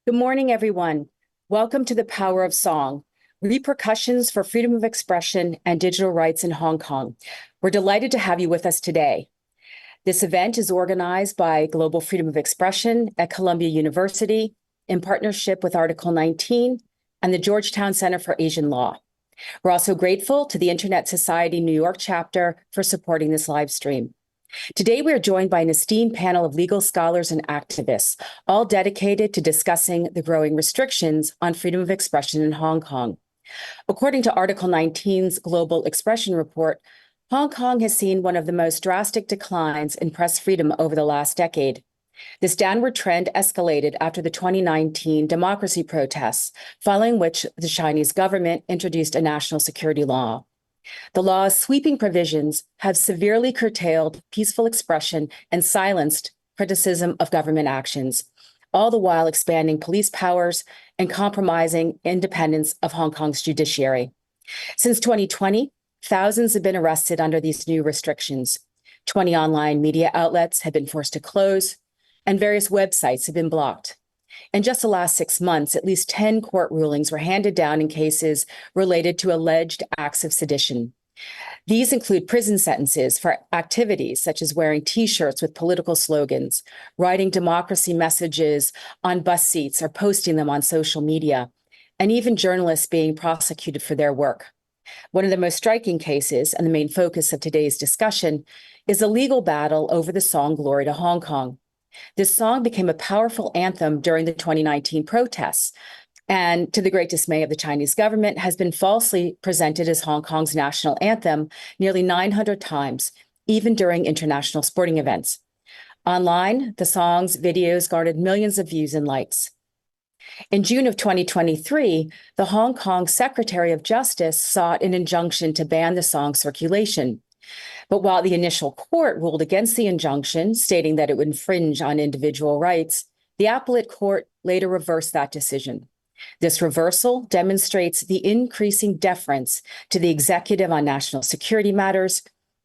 Good morning, everyone. Welcome to the Power of Song, Repercussions for Freedom of Expression and Digital Rights in Hong Kong. We're delighted to have you with us today. This event is organized by Global Freedom of Expression at Columbia University in partnership with Article 19 and the Georgetown Center for Asian Law. We're also grateful to the Internet Society New York chapter for supporting this live stream. Today, we are joined by an esteemed panel of legal scholars and activists, all dedicated to discussing the growing restrictions on freedom of expression in Hong Kong. According to Article 19's Global Expression Report, Hong Kong has seen one of the most drastic declines in press freedom over the last decade. This downward trend escalated after the 2019 democracy protests, following which the Chinese government introduced a national security law. The law's sweeping provisions have severely curtailed peaceful expression and silenced criticism of government actions, all the while expanding police powers and compromising independence of Hong Kong's judiciary. Since 2020, thousands have been arrested under these new restrictions. 20 online media outlets have been forced to close, and various websites have been blocked. In just the last 6 months, at least 10 court rulings were handed down in cases related to alleged acts of sedition. These include prison sentences for activities such as wearing T-shirts with political slogans, writing democracy messages on bus seats or posting them on social media, and even journalists being prosecuted for their work. One of the most striking cases, and the main focus of today's discussion, is the legal battle over the song Glory to Hong Kong. This song became a powerful anthem during the 2019 protests, and to the great dismay of the Chinese government, has been falsely presented as Hong Kong's national anthem nearly 900 times, even during international sporting events. Online, the song's videos garnered millions of views and likes. In June of 2023, the Hong Kong Secretary of Justice sought an injunction to ban the song's circulation. But while the initial court ruled against the injunction, stating that it would infringe on individual rights, the appellate court later reversed that decision. This reversal demonstrates the increasing deference to the executive on national security matters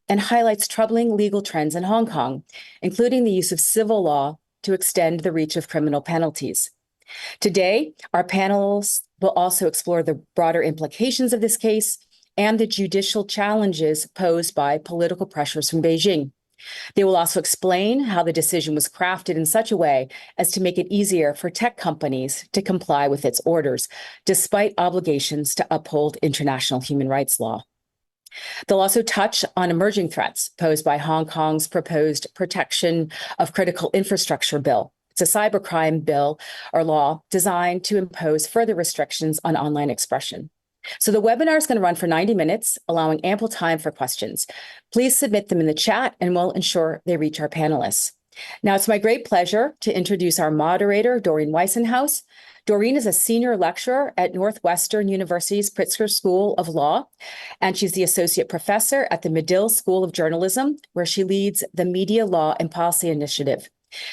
and highlights troubling legal trends in Hong Kong, including the use of civil law to extend the reach of criminal penalties. Today, our panelists will also explore the broader implications of this case and the judicial challenges posed by political pressures from Beijing. They will also explain how the decision was crafted in such a way as to make it easier for tech companies to comply with its orders, despite obligations to uphold international human rights law. They'll also touch on emerging threats posed by Hong Kong's proposed Protection of Critical Infrastructure Bill. It's a cybercrime bill or law designed to impose further restrictions on online expression. So the webinar is going to run for 90 minutes, allowing ample time for questions. Please submit them in the chat and we'll ensure they reach our panelists. Now, it's my great pleasure to introduce our moderator, Doreen Weissenhaus. Doreen is a senior lecturer at Northwestern University's Pritzker School of Law, and she's the associate professor at the Medill School of Journalism, where she leads the Media Law and Policy Initiative.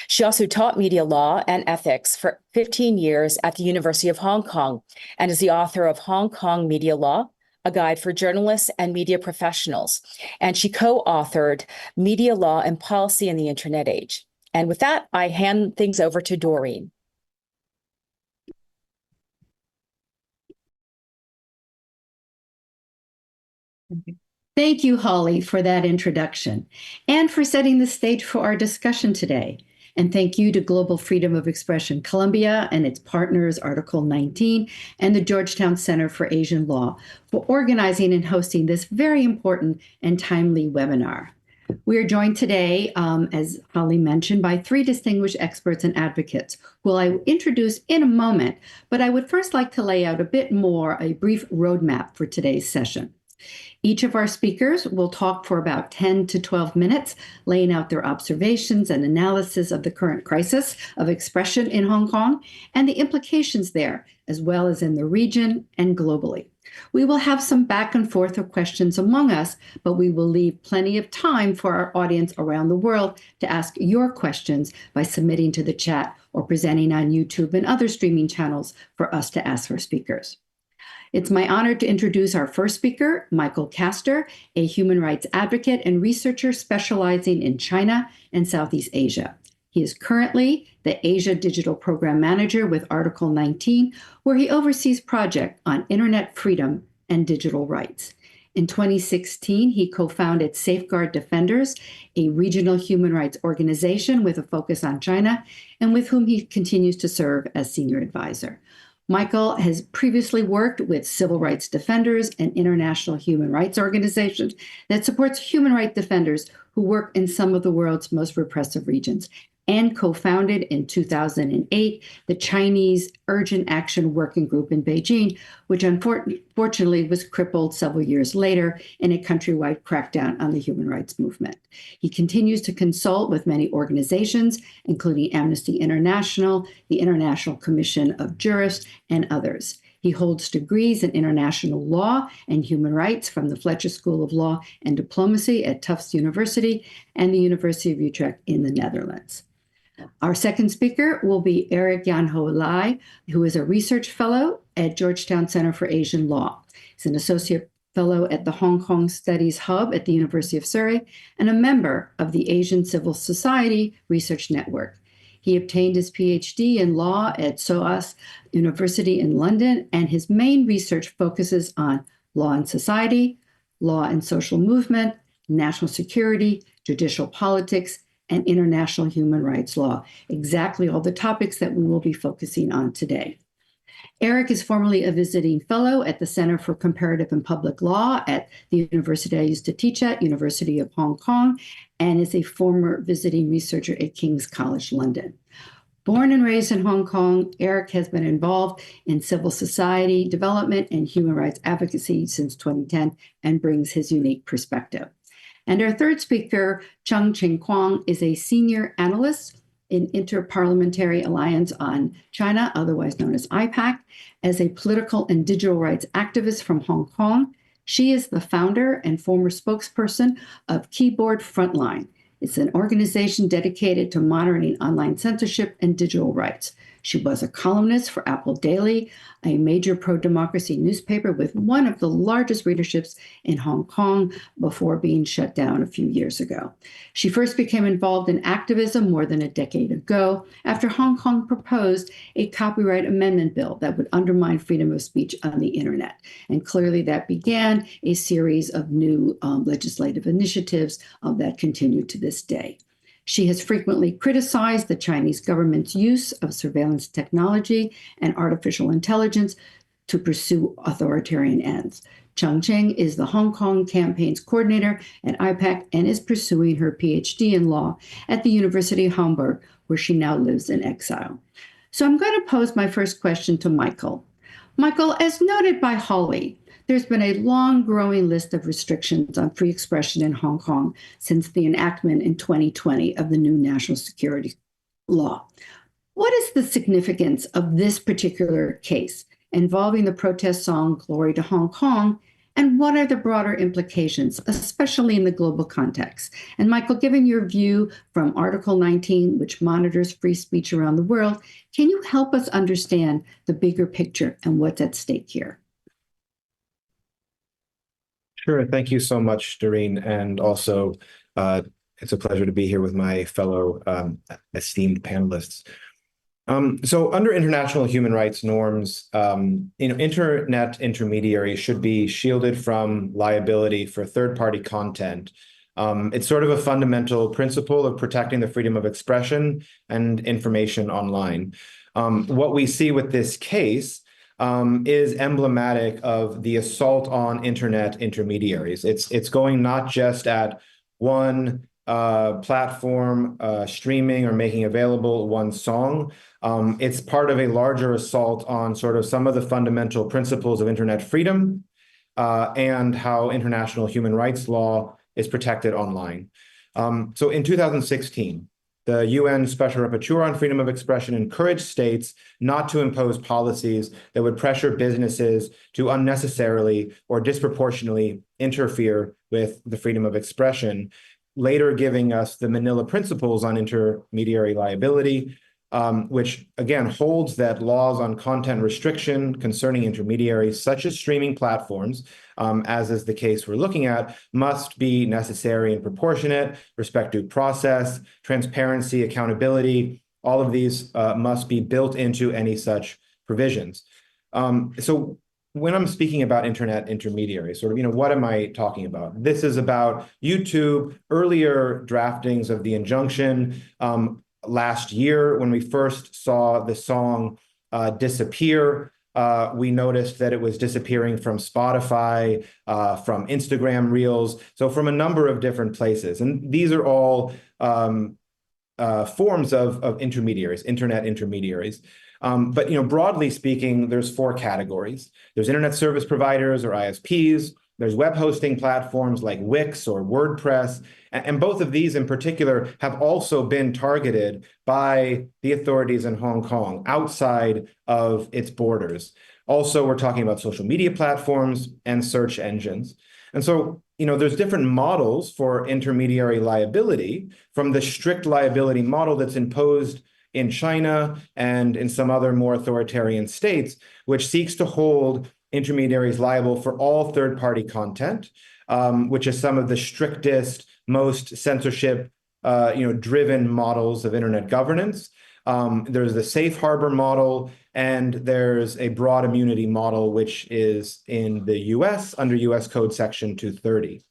She also taught media law and ethics for 15 years at the University of Hong Kong and is the author of Hong Kong Media Law, a guide for journalists and media professionals. And she co-authored Media Law and Policy in the Internet Age. And with that, I hand things over to Doreen. Thank you, Holly, for that introduction and for setting the stage for our discussion today. And thank you to Global Freedom of Expression Columbia and its partners, Article 19, and the Georgetown Center for Asian Law for organizing and hosting this very important and timely webinar. We are joined today, as Holly mentioned, by 3 distinguished experts and advocates, who I will introduce in a moment, but I would first like to lay out a bit more a brief roadmap for today's session. Each of our speakers will talk for about 10 to 12 minutes, laying out their observations and analysis of the current crisis of expression in Hong Kong and the implications there, as well as in the region and globally. We will have some back and forth of questions among us, but we will leave plenty of time for our audience around the world to ask your questions by submitting to the chat or presenting on YouTube and other streaming channels for us to ask our speakers. It's my honor to introduce our first speaker, Michael Castor, a human rights advocate and researcher specializing in China and Southeast Asia. He is currently the Asia Digital Program Manager with Article 19, where he oversees projects on internet freedom and digital rights. In 2016, he co-founded Safeguard Defenders, a regional human rights organization with a focus on China, and with whom he continues to serve as senior advisor. Michael has previously worked with civil rights defenders and international human rights organizations that supports human rights defenders who work in some of the world's most repressive regions, and co-founded in 2008 the Chinese Urgent Action Working Group in Beijing, which unfortunately was crippled several years later in a countrywide crackdown on the human rights movement. He continues to consult with many organizations, including Amnesty International, the International Commission of Jurists, and others. He holds degrees in international law and human rights from the Fletcher School of Law and Diplomacy at Tufts University and the University of Utrecht in the Netherlands. Our second speaker will be Eric Jan Ho Lai, who is a research fellow at Georgetown Center for Asian Law. He's an associate fellow at the Hong Kong Studies Hub at the University of Surrey and a member of the Asian Civil Society Research Network. He obtained his PhD in law at SOAS University in London, and his main research focuses on law and society, law and social movement, national security, judicial politics, and international human rights law, exactly all the topics that we will be focusing on today. Eric is formerly a visiting fellow at the Center for Comparative and Public Law at the university I used to teach at, University of Hong Kong, and is a former visiting researcher at King's College London. Born and raised in Hong Kong, Eric has been involved in civil society development and human rights advocacy since 2010 and brings his unique perspective. And our third speaker, Cheng-Ching Kwong, is a senior analyst in Interparliamentary Alliance on China, otherwise known as IPAC, as a political and digital rights activist from Hong Kong. She is the founder and former spokesperson of Keyboard Frontline. It's an organization dedicated to monitoring online censorship and digital rights. She was a columnist for Apple Daily, a major pro-democracy newspaper with one of the largest readerships in Hong Kong before being shut down a few years ago. She first became involved in activism more than a decade ago after Hong Kong proposed a copyright amendment bill that would undermine freedom of speech on the internet. And clearly that began a series of new legislative initiatives that continue to this day. She has frequently criticized the Chinese government's use of surveillance technology and artificial intelligence to pursue authoritarian ends. Cheng-Ching is the Hong Kong campaign's coordinator at IPAC and is pursuing her PhD in law at the University of Hamburg, where she now lives in exile. So I'm going to pose my first question to Michael. Michael, as noted by Holly, there's been a long growing list of restrictions on free expression in Hong Kong since the enactment in 2020 of the new national security law. What is the significance of this particular case involving the protest song Glory to Hong Kong, and what are the broader implications, especially in the global context? And Michael, given your view from Article 19, which monitors free speech around the world, can you help us understand the bigger picture and what's at stake here? Sure. Thank you so much, Doreen. And also, it's a pleasure to be here with my fellow esteemed panelists. So under international human rights norms, internet intermediaries should be shielded from liability for third-party content. It's sort of a fundamental principle of protecting the freedom of expression and information online. What we see with this case is emblematic of the assault on internet intermediaries. It's going not just at one platform streaming or making available one song. It's part of a larger assault on sort of some of the fundamental principles of internet freedom and how international human rights law is protected online. So in 2016, the UN Special Rapporteur on Freedom of Expression encouraged states not to impose policies that would pressure businesses to unnecessarily or disproportionately interfere with the freedom of expression, later giving us the Manila Principles on Intermediary Liability, which again holds that laws on content restriction concerning intermediaries, such as streaming platforms, as is the case we're looking at, must be necessary and proportionate, respect due process, transparency, accountability. All of these must be built into any such provisions. So when I'm speaking about internet intermediaries, what am I talking about? This is about YouTube, earlier draftings of the injunction. Last year, when we first saw the song disappear, we noticed that it was disappearing from Spotify, from Instagram Reels, so from a number of different places. And these are all forms of intermediaries, internet intermediaries. But broadly speaking, there's four categories. There's internet service providers or ISPs. There's web hosting platforms like Wix or WordPress. And both of these in particular have also been targeted by the authorities in Hong Kong outside of its borders. Also, we're talking about social media platforms and search engines. And so, there's different models for intermediary liability, from the strict liability model that's imposed in China and in some other more authoritarian states, which seeks to hold intermediaries liable for all third-party content, which is some of the strictest, most censorship driven models of internet governance. There's the safe harbor model, and there's a broad immunity model, which is in the US under US Code Section 230.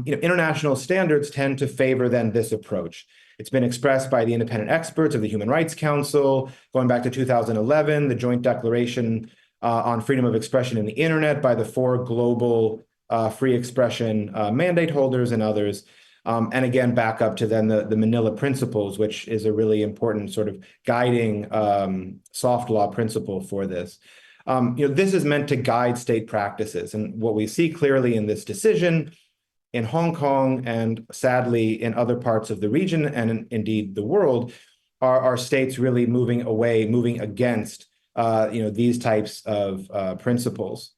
International standards tend to favor then this approach. It's been expressed by the independent experts of the Human Rights Council, going back to 2011, the Joint Declaration on Freedom of Expression in the Internet by the four global free expression mandate holders and others. And again, back up to then the Manila Principles, which is a really important sort of guiding soft law principle for this. This is meant to guide state practices. And what we see clearly in this decision in Hong Kong and sadly in other parts of the region and indeed the world are states really moving against these types of principles.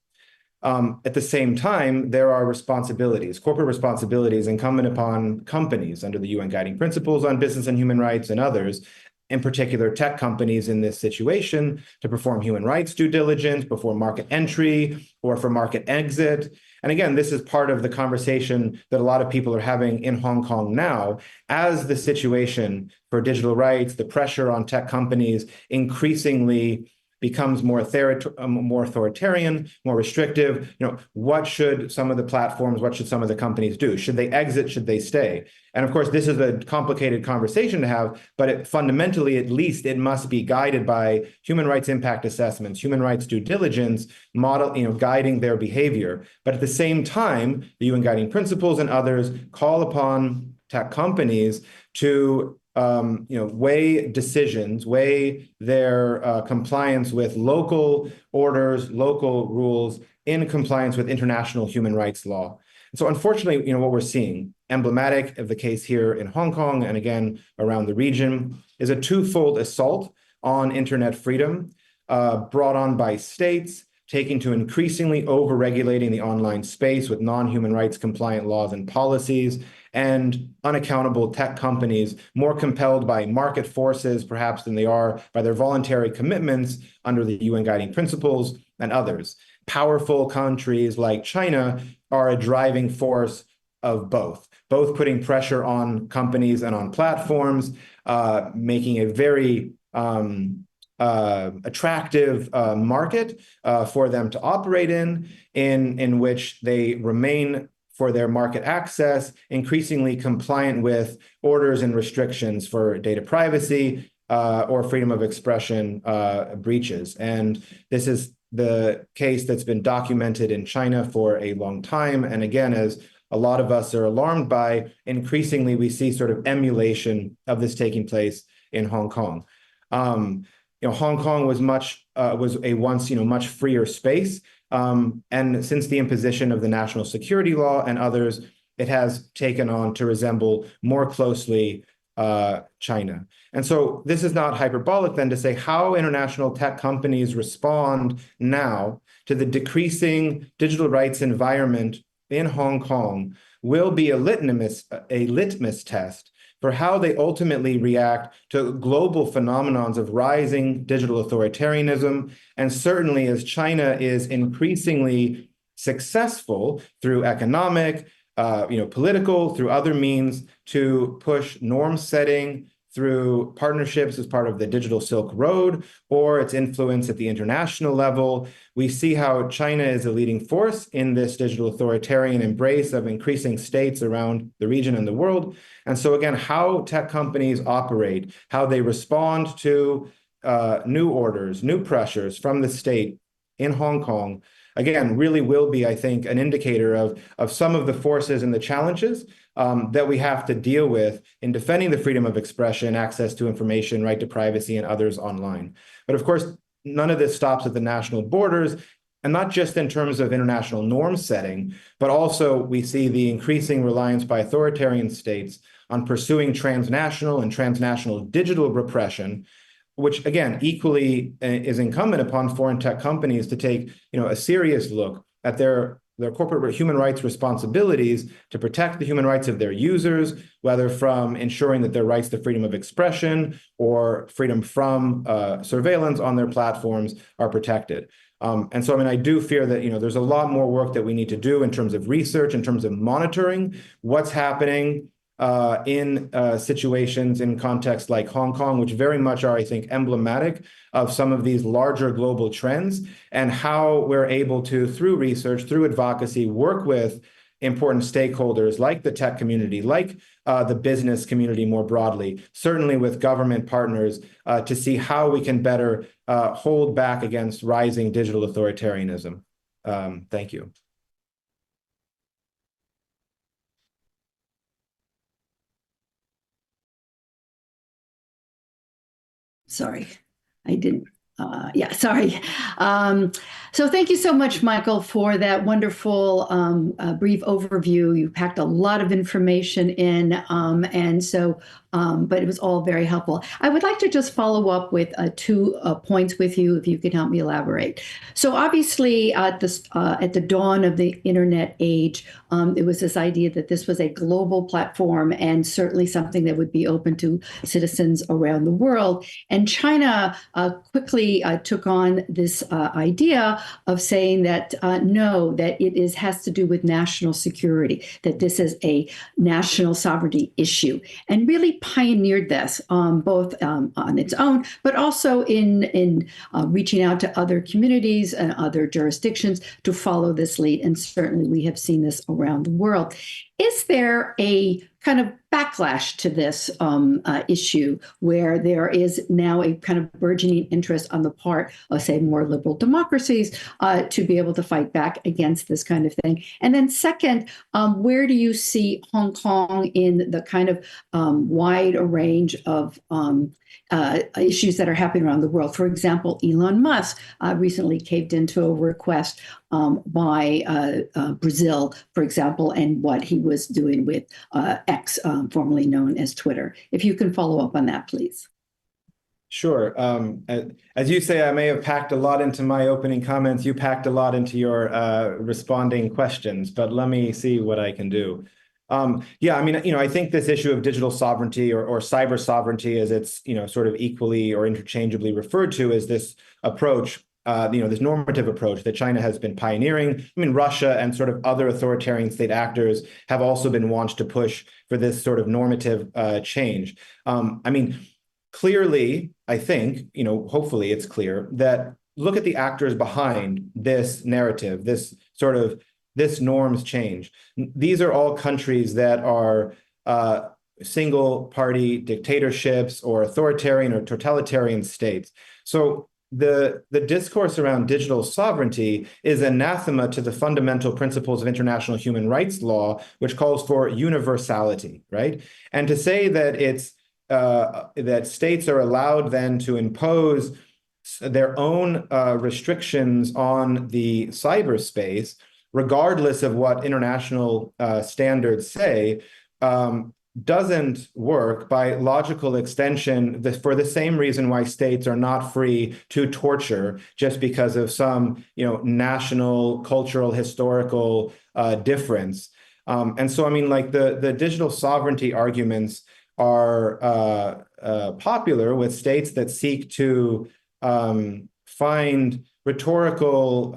At the same time, there are corporate responsibilities incumbent upon companies under the UN Guiding Principles on Business and Human Rights and others, in particular tech companies in this situation, to perform human rights due diligence before market entry or for market exit. And again, this is part of the conversation that a lot of people are having in Hong Kong now, as the situation for digital rights, the pressure on tech companies increasingly becomes more authoritarian, more restrictive. What should some of the platforms, what should some of the companies do? Should they exit? Should they stay? And of course, this is a complicated conversation to have, but fundamentally, at least, it must be guided by human rights impact assessments, human rights due diligence, model, guiding their behavior. But at the same time, the UN Guiding Principles and others call upon tech companies to weigh decisions, weigh their compliance with local orders, local rules in compliance with international human rights law. And so unfortunately, what we're seeing, emblematic of the case here in Hong Kong and again around the region, is a twofold assault on internet freedom brought on by states taking to increasingly over-regulating the online space with non-human rights compliant laws and policies, and unaccountable tech companies more compelled by market forces, perhaps, than they are by their voluntary commitments under the UN Guiding Principles and others. Powerful countries like China are a driving force of both putting pressure on companies and on platforms, making a very attractive market for them to operate in which they remain for their market access, increasingly compliant with orders and restrictions for data privacy or freedom of expression breaches. And this is the case that's been documented in China for a long time. And again, as a lot of us are alarmed by, increasingly we see sort of emulation of this taking place in Hong Kong. Hong Kong was a once much freer space, and since the imposition of the national security law and others, it has taken on to resemble more closely China. And so this is not hyperbolic then to say how international tech companies respond now to the decreasing digital rights environment in Hong Kong will be a litmus test for how they ultimately react to global phenomenons of rising digital authoritarianism. And certainly as China is increasingly successful through economic, political, through other means to push norm setting through partnerships as part of the Digital Silk Road or its influence at the international level. We see how China is a leading force in this digital authoritarian embrace of increasing states around the region and the world. And so again, how tech companies operate, how they respond to new orders, new pressures from the state in Hong Kong, again, really will be, I think, an indicator of some of the forces and the challenges that we have to deal with in defending the freedom of expression, access to information, right to privacy, and others online. But of course, none of this stops at the national borders, and not just in terms of international norm setting, but also we see the increasing reliance by authoritarian states on pursuing transnational and transnational digital repression, which again, equally is incumbent upon foreign tech companies to take, a serious look at their corporate human rights responsibilities to protect the human rights of their users, whether from ensuring that their rights to freedom of expression or freedom from surveillance on their platforms are protected. And so, I do fear that, there's a lot more work that we need to do in terms of research, in terms of monitoring what's happening in situations in contexts like Hong Kong, which very much are, I think, emblematic of some of these larger global trends, and how we're able to, through research, through advocacy, work with important stakeholders like the tech community, like the business community more broadly, certainly with government partners, to see how we can better hold back against rising digital authoritarianism. Thank you. Sorry, I didn't. Sorry. So thank you so much, Michael, for that wonderful brief overview. You packed a lot of information in, but it was all very helpful. I would like to just follow up with 2 points with you, if you could help me elaborate. So obviously, at the dawn of the internet age, it was this idea that this was a global platform and certainly something that would be open to citizens around the world. And China quickly took on this idea of saying that no, that it has to do with national security, that this is a national sovereignty issue, and really pioneered this both on its own, but also in reaching out to other communities and other jurisdictions to follow this lead. And certainly we have seen this around the world. Is there a kind of backlash to this issue where there is now a kind of burgeoning interest on the part of, say, more liberal democracies to be able to fight back against this kind of thing? And then second, where do you see Hong Kong in the kind of wide range of issues that are happening around the world? For example, Elon Musk recently caved into a request by Brazil, for example, and what he was doing with X, formerly known as Twitter. If you can follow up on that, please. Sure. As you say, I may have packed a lot into my opening comments. You packed a lot into your responding questions, but let me see what I can do. I think this issue of digital sovereignty or cyber sovereignty, as it's sort of equally or interchangeably referred to, as this approach, this normative approach that China has been pioneering. Russia and sort of other authoritarian state actors have also been wont to push for this sort of normative change. Clearly, I think, hopefully it's clear that look at the actors behind this narrative, this norms change. These are all countries that are single party dictatorships or authoritarian or totalitarian states. So the discourse around digital sovereignty is anathema to the fundamental principles of international human rights law, which calls for universality, right? And to say that that states are allowed then to impose their own restrictions on the cyberspace, regardless of what international standards say, doesn't work by logical extension for the same reason why states are not free to torture just because of some national, cultural, historical difference. And so, the digital sovereignty arguments are popular with states that seek to find rhetorical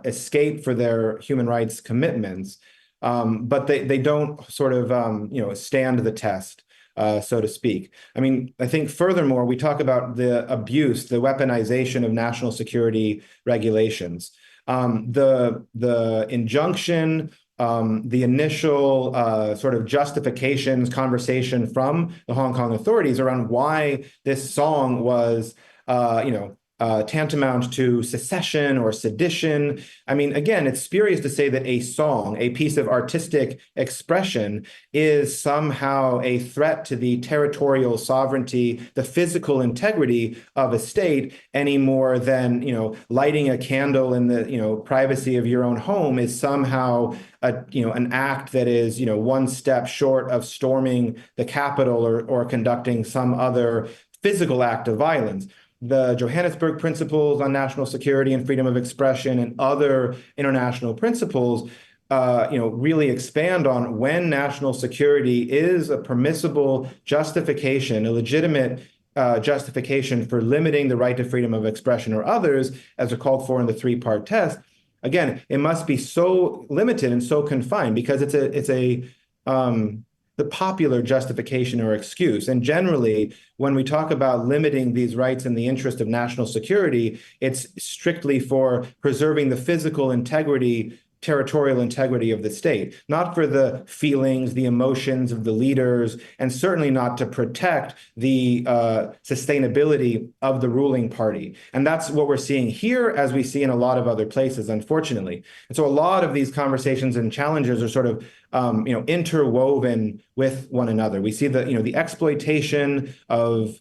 escape for their human rights commitments, but they don't sort of stand the test, so to speak. I mean, I think furthermore, we talk about the abuse, the weaponization of national security regulations. The injunction, the initial sort of justifications conversation from the Hong Kong authorities around why this song was, tantamount to secession or sedition. I mean, again, it's spurious to say that a song, a piece of artistic expression, is somehow a threat to the territorial sovereignty, the physical integrity of a state, any more than, lighting a candle in the, privacy of your own home is somehow an act that is, one step short of storming the Capitol or conducting some other physical act of violence. The Johannesburg Principles on National Security and Freedom of Expression and other international principles, really expand on when national security is a permissible justification, a legitimate justification for limiting the right to freedom of expression or others, as are called for in the three-part test. Again, it must be so limited and so confined because it's the popular justification or excuse. And generally, when we talk about limiting these rights in the interest of national security, it's strictly for preserving the physical integrity, territorial integrity of the state, not for the feelings, the emotions of the leaders, and certainly not to protect the sustainability of the ruling party. And that's what we're seeing here, as we see in a lot of other places, unfortunately. And so a lot of these conversations and challenges are sort of interwoven with one another. We see the exploitation of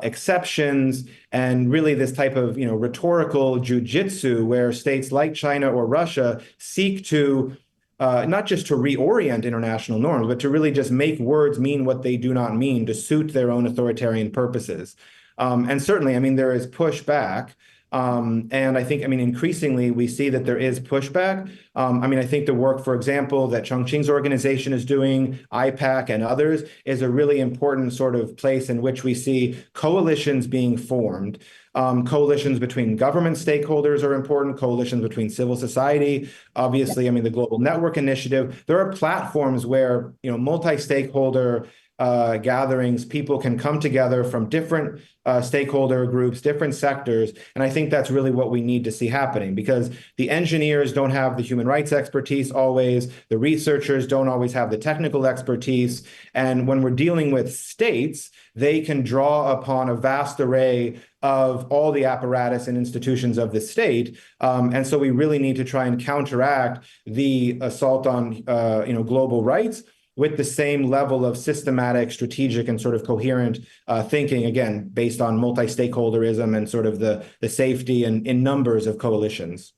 exceptions and really this type of rhetorical jujitsu where states like China or Russia seek to not just to reorient international norms, but to really just make words mean what they do not mean to suit their own authoritarian purposes. And certainly, I mean, there is pushback. And I think, increasingly we see that there is pushback. I think the work, for example, that Chongqing's organization is doing, IPAC and others, is a really important sort of place in which we see coalitions being formed. Coalitions between government stakeholders are important, coalitions between civil society, obviously, the Global Network Initiative. There are platforms where, multi-stakeholder gatherings, people can come together from different stakeholder groups, different sectors. And I think that's really what we need to see happening, because the engineers don't have the human rights expertise always, the researchers don't always have the technical expertise. And when we're dealing with states, they can draw upon a vast array of all the apparatus and institutions of the state. And so we really need to try and counteract the assault on global rights with the same level of systematic, strategic, and sort of coherent thinking, again, based on multi-stakeholderism and sort of the safety and in numbers of coalitions.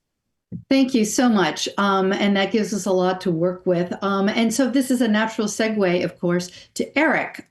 Thank you so much. And that gives us a lot to work with. And so this is a natural segue, of course, to Eric.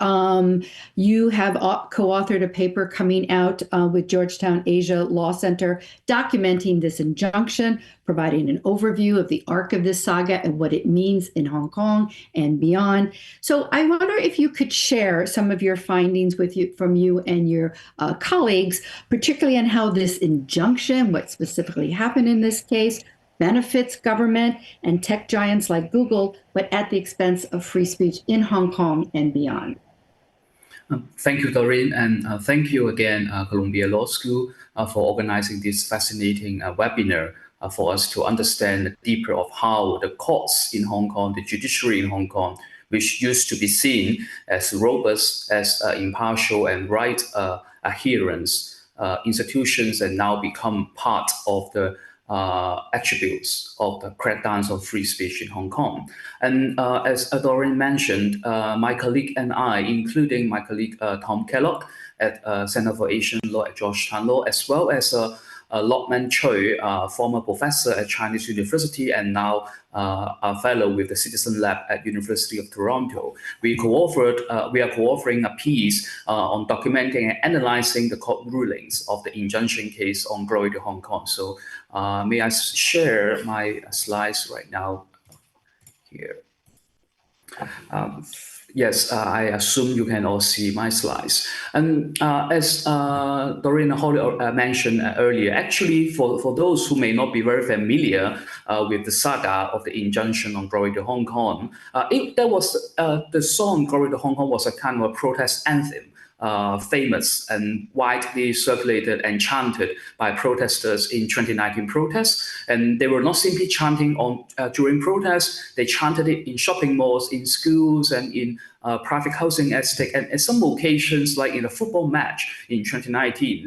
You have co-authored a paper coming out with Georgetown Asia Law Center documenting this injunction, providing an overview of the arc of this saga and what it means in Hong Kong and beyond. So I wonder if you could share some of your findings from you and your colleagues, particularly on how this injunction, what specifically happened in this case, benefits government and tech giants like Google, but at the expense of free speech in Hong Kong and beyond. Thank you, Doreen, and thank you again, Columbia Law School, for organizing this fascinating webinar for us to understand deeper of how the courts in Hong Kong, the judiciary in Hong Kong, which used to be seen as robust, as impartial and right adherence institutions, and now become part of the attributes of the crackdowns on free speech in Hong Kong. And as Doreen mentioned, my colleague and I, including my colleague Tom Kellogg at Center for Asian Law at Georgetown Law, as well as Lokman Choi, former professor at Chinese University and now a fellow with the Citizen Lab at University of Toronto. We are co-authoring a piece on documenting and analyzing the court rulings of the injunction case on Glory to Hong Kong. So may I share my slides right now here? Yes, I assume you can all see my slides. And as Doreen and Holly mentioned earlier, actually, for those who may not be very familiar with the saga of the injunction on Glory to Hong Kong, the song Glory to Hong Kong was a kind of a protest anthem. Famous and widely circulated and chanted by protesters in 2019 protests. And they were not simply chanting during protests, they chanted it in shopping malls, in schools, and in private housing estate. And at some occasions, like in a football match in 2019,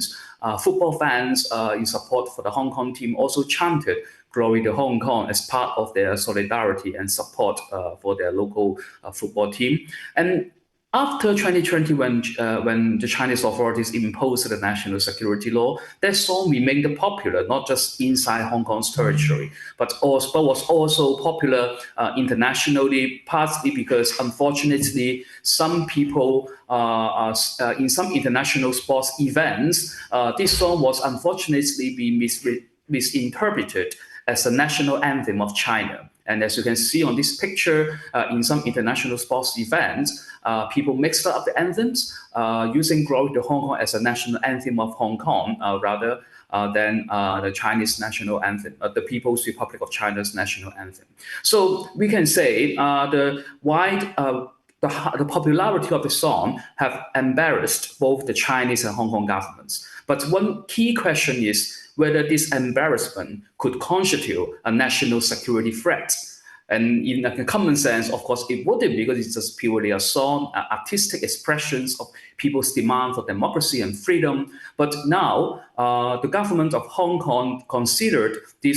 football fans in support for the Hong Kong team also chanted Glory to Hong Kong as part of their solidarity and support for their local football team. And after 2020, when the Chinese authorities imposed the national security law, that song remained popular, not just inside Hong Kong's territory, but was also popular internationally, partly because, unfortunately, some people in some international sports events, this song was unfortunately being misinterpreted as a national anthem of China. And as you can see on this picture, in some international sports events, people mixed up the anthems, using Glory to Hong Kong as a national anthem of Hong Kong, rather than the Chinese national anthem, the People's Republic of China's national anthem. So we can say the popularity of the song have embarrassed both the Chinese and Hong Kong governments. But one key question is whether this embarrassment could constitute a national security threat. And in a common sense, of course, it wouldn't, because it's just purely a song, artistic expressions of people's demand for democracy and freedom. But now, the government of Hong Kong considered the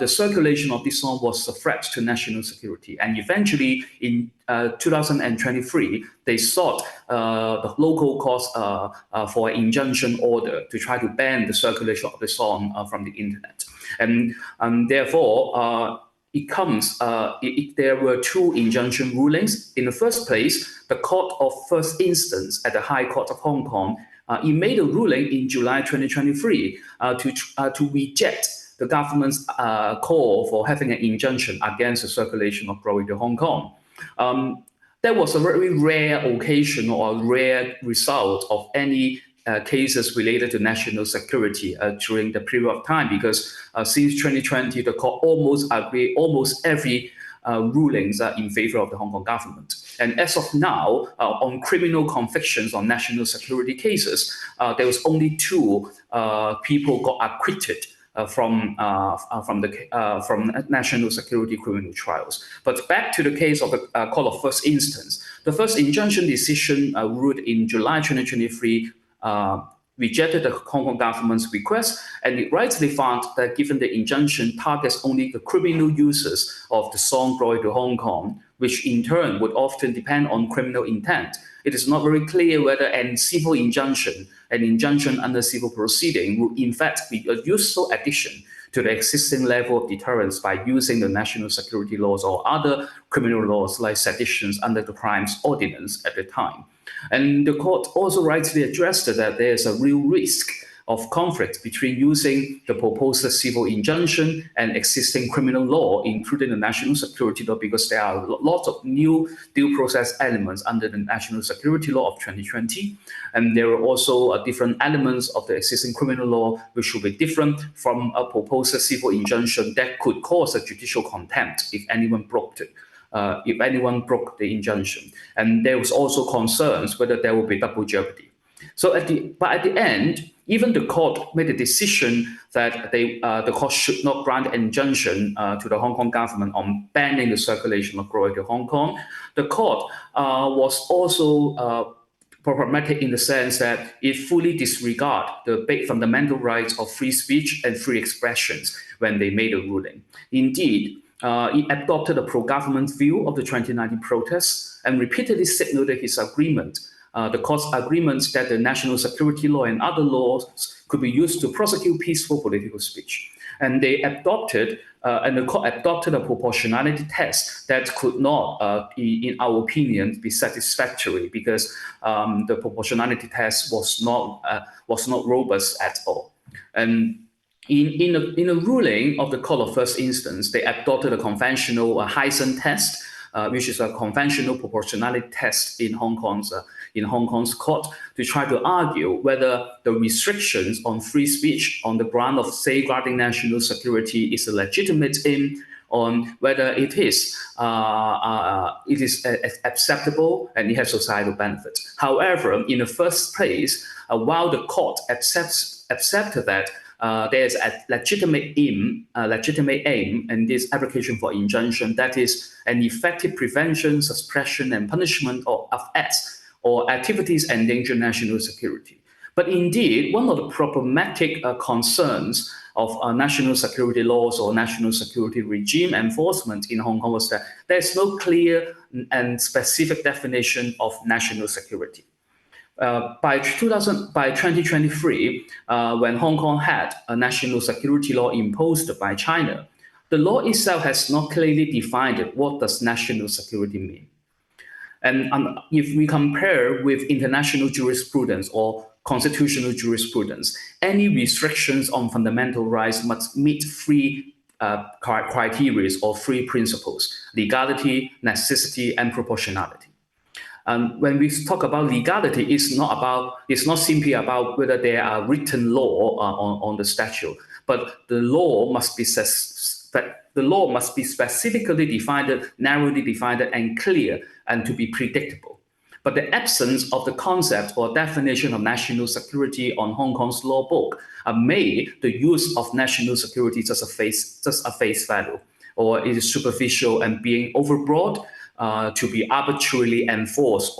circulation of this song was a threat to national security. And eventually, in 2023, they sought the local courts for an injunction order to try to ban the circulation of the song from the internet. And therefore, there were two injunction rulings. In the first place, the Court of First Instance at the High Court of Hong Kong, it made a ruling in July 2023 to reject the government's call for having an injunction against the circulation of Glory to Hong Kong. That was a very rare occasion or a rare result of any cases related to national security during the period of time, because since 2020, the court almost agreed almost every rulings in favor of the Hong Kong government. And as of now, on criminal convictions on national security cases, there was only two people got acquitted from national security criminal trials. But back to the case of the Court of First Instance, the first injunction decision ruled in July 2023 rejected the Hong Kong government's request, and it rightly found that given the injunction targets only the criminal users of the song Glory to Hong Kong, which in turn would often depend on criminal intent, it is not very clear whether an injunction under civil proceeding would in fact be a useful addition to the existing level of deterrence by using the national security laws or other criminal laws like seditions under the Crimes Ordinance at the time. And the court also rightly addressed that there is a real risk of conflict between using the proposed civil injunction and existing criminal law, including the national security law, because there are lots of new due process elements under the national security law of 2020. And there are also different elements of the existing criminal law which will be different from a proposed civil injunction that could cause a judicial contempt if anyone broke it. If anyone broke the injunction. And there was also concerns whether there will be double jeopardy. So at the end, even the court made a decision that the court should not grant an injunction to the Hong Kong government on banning the circulation of Glory to Hong Kong. The court was also problematic in the sense that it fully disregarded the fundamental rights of free speech and free expressions when they made a ruling. Indeed, it adopted a pro-government view of the 2019 protests and repeatedly signaled its agreement, the court's agreement that the national security law and other laws could be used to prosecute peaceful political speech. And they adopted, and the court adopted a proportionality test that could not, in our opinion, be satisfactory because the proportionality test was not robust at all. And in a ruling of the Court of First Instance, they adopted a conventional Heisen test which is a conventional proportionality test in Hong Kong's court, to try to argue whether the restrictions on free speech on the ground of safeguarding national security is a legitimate aim, on whether it is acceptable and it has societal benefit. However, in the first place, while the court accepted that there is a legitimate aim in this application for injunction, that is an effective prevention, suppression, and punishment of acts or activities endanger national security. But indeed, one of the problematic concerns of national security laws or national security regime enforcement in Hong Kong was that there is no clear and specific definition of national security. By 2023, when Hong Kong had a national security law imposed by China, the law itself has not clearly defined what does national security mean. And if we compare with international jurisprudence or constitutional jurisprudence, any restrictions on fundamental rights must meet three criteria or three principles: legality, necessity, and proportionality. And when we talk about legality, it's not simply about whether there are written law on the statute, but the law must be specifically defined, narrowly defined, and clear, and to be predictable. But the absence of the concept or definition of national security on Hong Kong's law book made the use of national security just a face value, or it is superficial and being overbroad to be arbitrarily enforced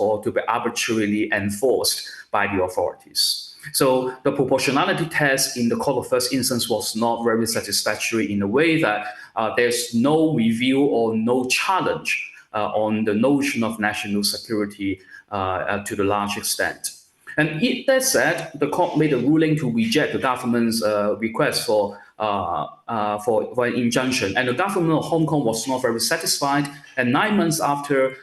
by the authorities. So the proportionality test in the court of first instance was not very satisfactory in a way that there's no review or no challenge on the notion of national security to the large extent. And that said, the court made a ruling to reject the government's request for an injunction, and the government of Hong Kong was not very satisfied. And 9 months after,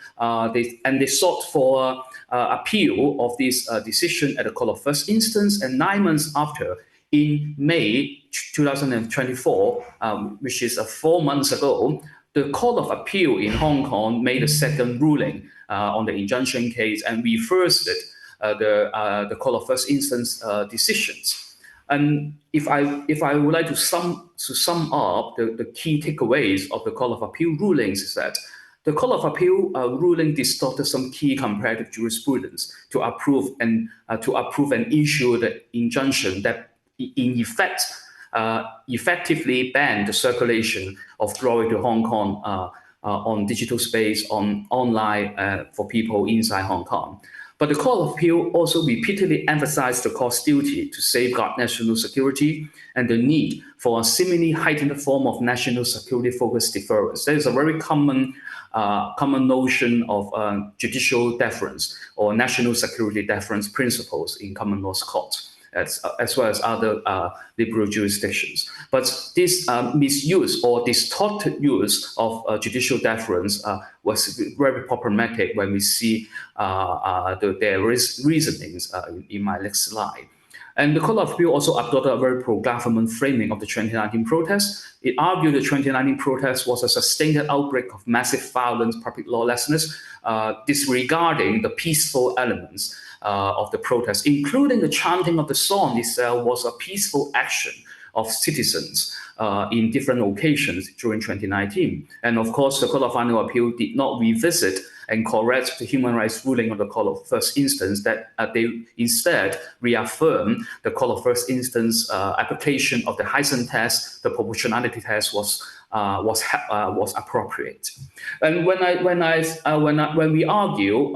they sought for appeal of this decision at the court of first instance. And 9 months after, in May 2024, which is 4 months ago, the Court of Appeal in Hong Kong made a second ruling on the injunction case and reversed the Court of First Instance decisions. And if I would like to sum up the key takeaways of the Court of Appeal rulings, is that the Court of Appeal ruling distorted some key comparative jurisprudence to approve and issue the injunction that in effect effectively banned the circulation of Glory to Hong Kong on digital space, online for people inside Hong Kong. But the Court of Appeal also repeatedly emphasized the court's duty to safeguard national security and the need for a seemingly heightened form of national security-focused deference. There is a very common notion of judicial deference or national security deference principles in common law courts, as well as other liberal jurisdictions. But this misuse or distorted use of judicial deference was very problematic when we see their reasonings in my next slide. And the Court of Appeal also adopted a very pro-government framing of the 2019 protests. It argued the 2019 protest was a sustained outbreak of massive violence, public lawlessness, disregarding the peaceful elements of the protest, including the chanting of the song itself was a peaceful action of citizens in different occasions during 2019. And of course, the Court of Final Appeal did not revisit and correct the human rights ruling of the Court of First Instance, that they instead reaffirmed the Court of First Instance application of the Heisen test. The proportionality test was appropriate. And when we argue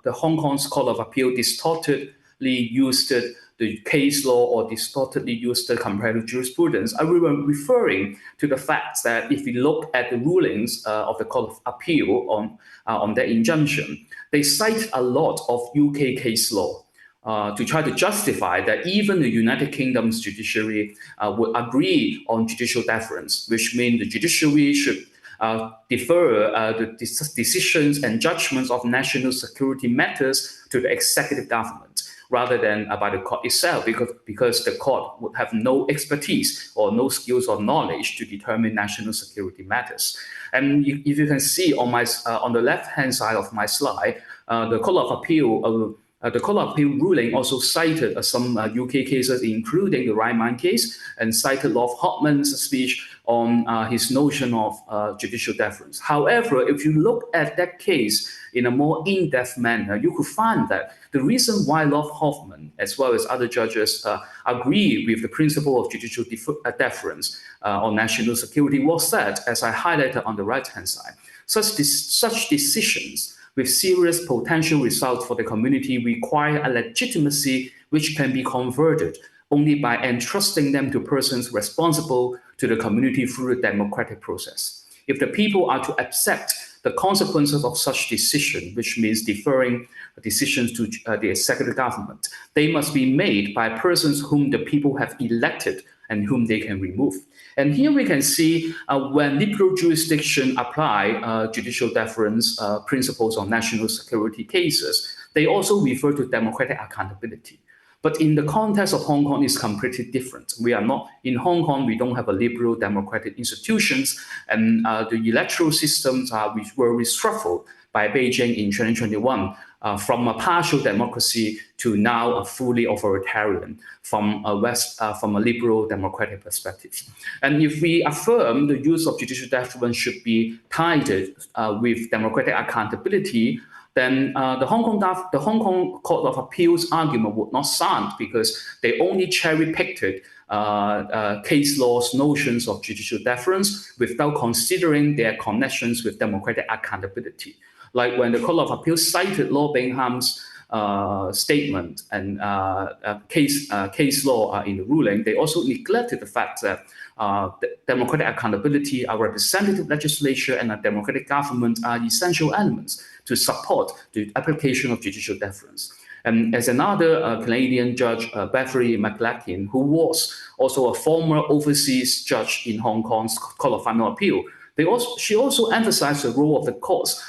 the Hong Kong's Court of Appeal distortedly used the case law or distortedly used the comparative jurisprudence, I will be referring to the fact that if we look at the rulings of the Court of Appeal on the injunction, they cite a lot of UK case law to try to justify that even the United Kingdom's judiciary would agree on judicial deference, which means the judiciary should defer the decisions and judgments of national security matters to the executive government, rather than by the court itself, because the court would have no expertise or no skills or knowledge to determine national security matters. And if you can see on the left-hand side of my slide, the Court of Appeal ruling also cited some UK cases, including the Ryman case, and cited Lord Hopman's speech on his notion of judicial deference. However, if you look at that case in a more in-depth manner, you could find that the reason why Lord Hoffman, as well as other judges, agree with the principle of judicial deference on national security was that, as I highlighted on the right-hand side, such decisions with serious potential results for the community require a legitimacy which can be converted only by entrusting them to persons responsible to the community through a democratic process. If the people are to accept the consequences of such decision, which means deferring decisions to the executive government, they must be made by persons whom the people have elected and whom they can remove. And here we can see when liberal jurisdiction apply judicial deference principles on national security cases, they also refer to democratic accountability. But in the context of Hong Kong, it's completely different. We are not, in Hong Kong, we don't have a liberal democratic institutions, and the electoral systems were reshuffled by Beijing in 2021 from a partial democracy to now a fully authoritarian from a liberal democratic perspective. And if we affirm the use of judicial deference should be tied with democratic accountability, then the Hong Kong Court of Appeals argument would not stand, because they only cherry-picked case law's notions of judicial deference without considering their connections with democratic accountability. Like when the Court of Appeals cited Lord Bingham's statement and case law in the ruling, they also neglected the fact that democratic accountability, a representative legislature, and a democratic government are essential elements to support the application of judicial deference. And as another Canadian judge, Beverly McLaughlin, who was also a former overseas judge in Hong Kong's Court of Final Appeal, she also emphasized the role of the courts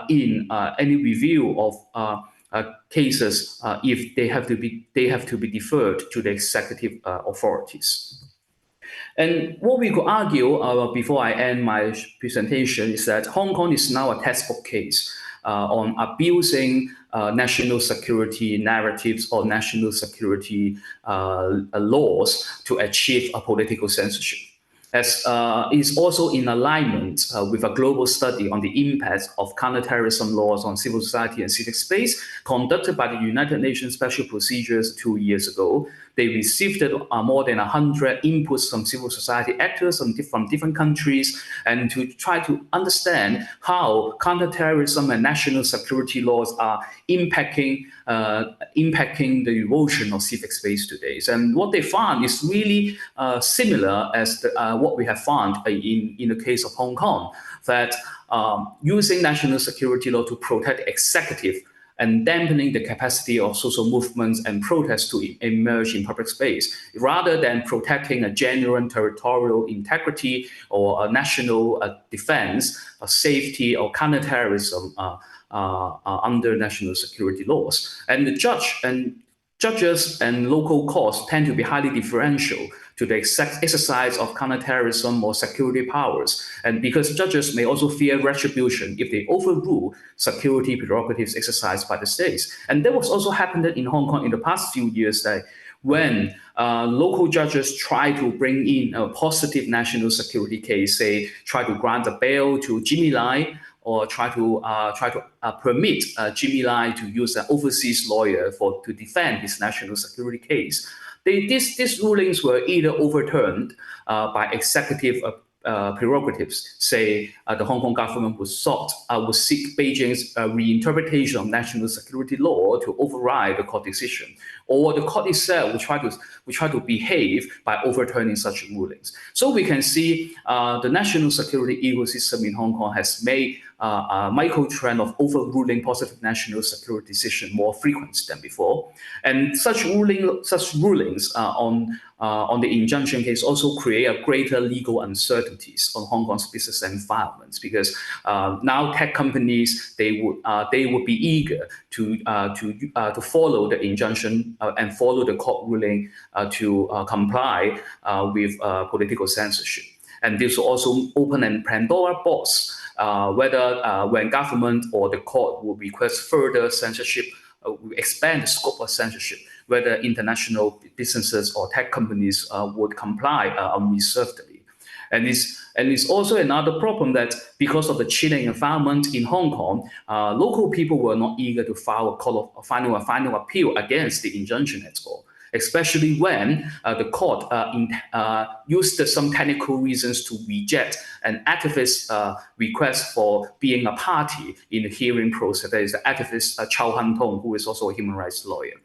in any review of cases if they have to be deferred to the executive authorities. And what we could argue before I end my presentation is that Hong Kong is now a textbook case on abusing national security narratives or national security laws to achieve a political censorship. As is also in alignment with a global study on the impact of counterterrorism laws on civil society and civic space conducted by the United Nations Special Procedures 2 years ago. They received more than 100 inputs from civil society actors from different countries, and to try to understand how counterterrorism and national security laws are impacting the erosion of civic space today. And what they found is really similar as what we have found in the case of Hong Kong, that using national security law to protect the executive and dampening the capacity of social movements and protests to emerge in public space, rather than protecting a genuine territorial integrity or a national defense, safety, or counterterrorism under national security laws. And the judges and local courts tend to be highly differential to the exercise of counterterrorism or security powers, and because judges may also fear retribution if they overrule security prerogatives exercised by the states. And that was also happened in Hong Kong in the past few years, that when local judges try to bring in a positive national security case, say try to grant a bail to Jimmy Lai, or try to permit Jimmy Lai to use an overseas lawyer to defend his national security case, these rulings were either overturned by executive prerogatives. Say the Hong Kong government would seek Beijing's reinterpretation of national security law to override the court decision, or the court itself will try to behave by overturning such rulings. So we can see the national security ecosystem in Hong Kong has made a micro trend of overruling positive national security decision more frequent than before. And such rulings on the injunction case also create a greater legal uncertainties on Hong Kong's business environments, because now tech companies, they would be eager to follow the injunction and follow the court ruling to comply with political censorship. And this will also open a Pandora box, whether when government or the court will request further censorship, expand the scope of censorship, whether international businesses or tech companies would comply unreservedly. And it's also another problem that because of the chilling environment in Hong Kong, local people were not eager to file a final appeal against the injunction at all, especially when the court used some technical reasons to reject an activist's request for being a party in the hearing process. That is the activist Chow Han Tong, who is also a human rights lawyer.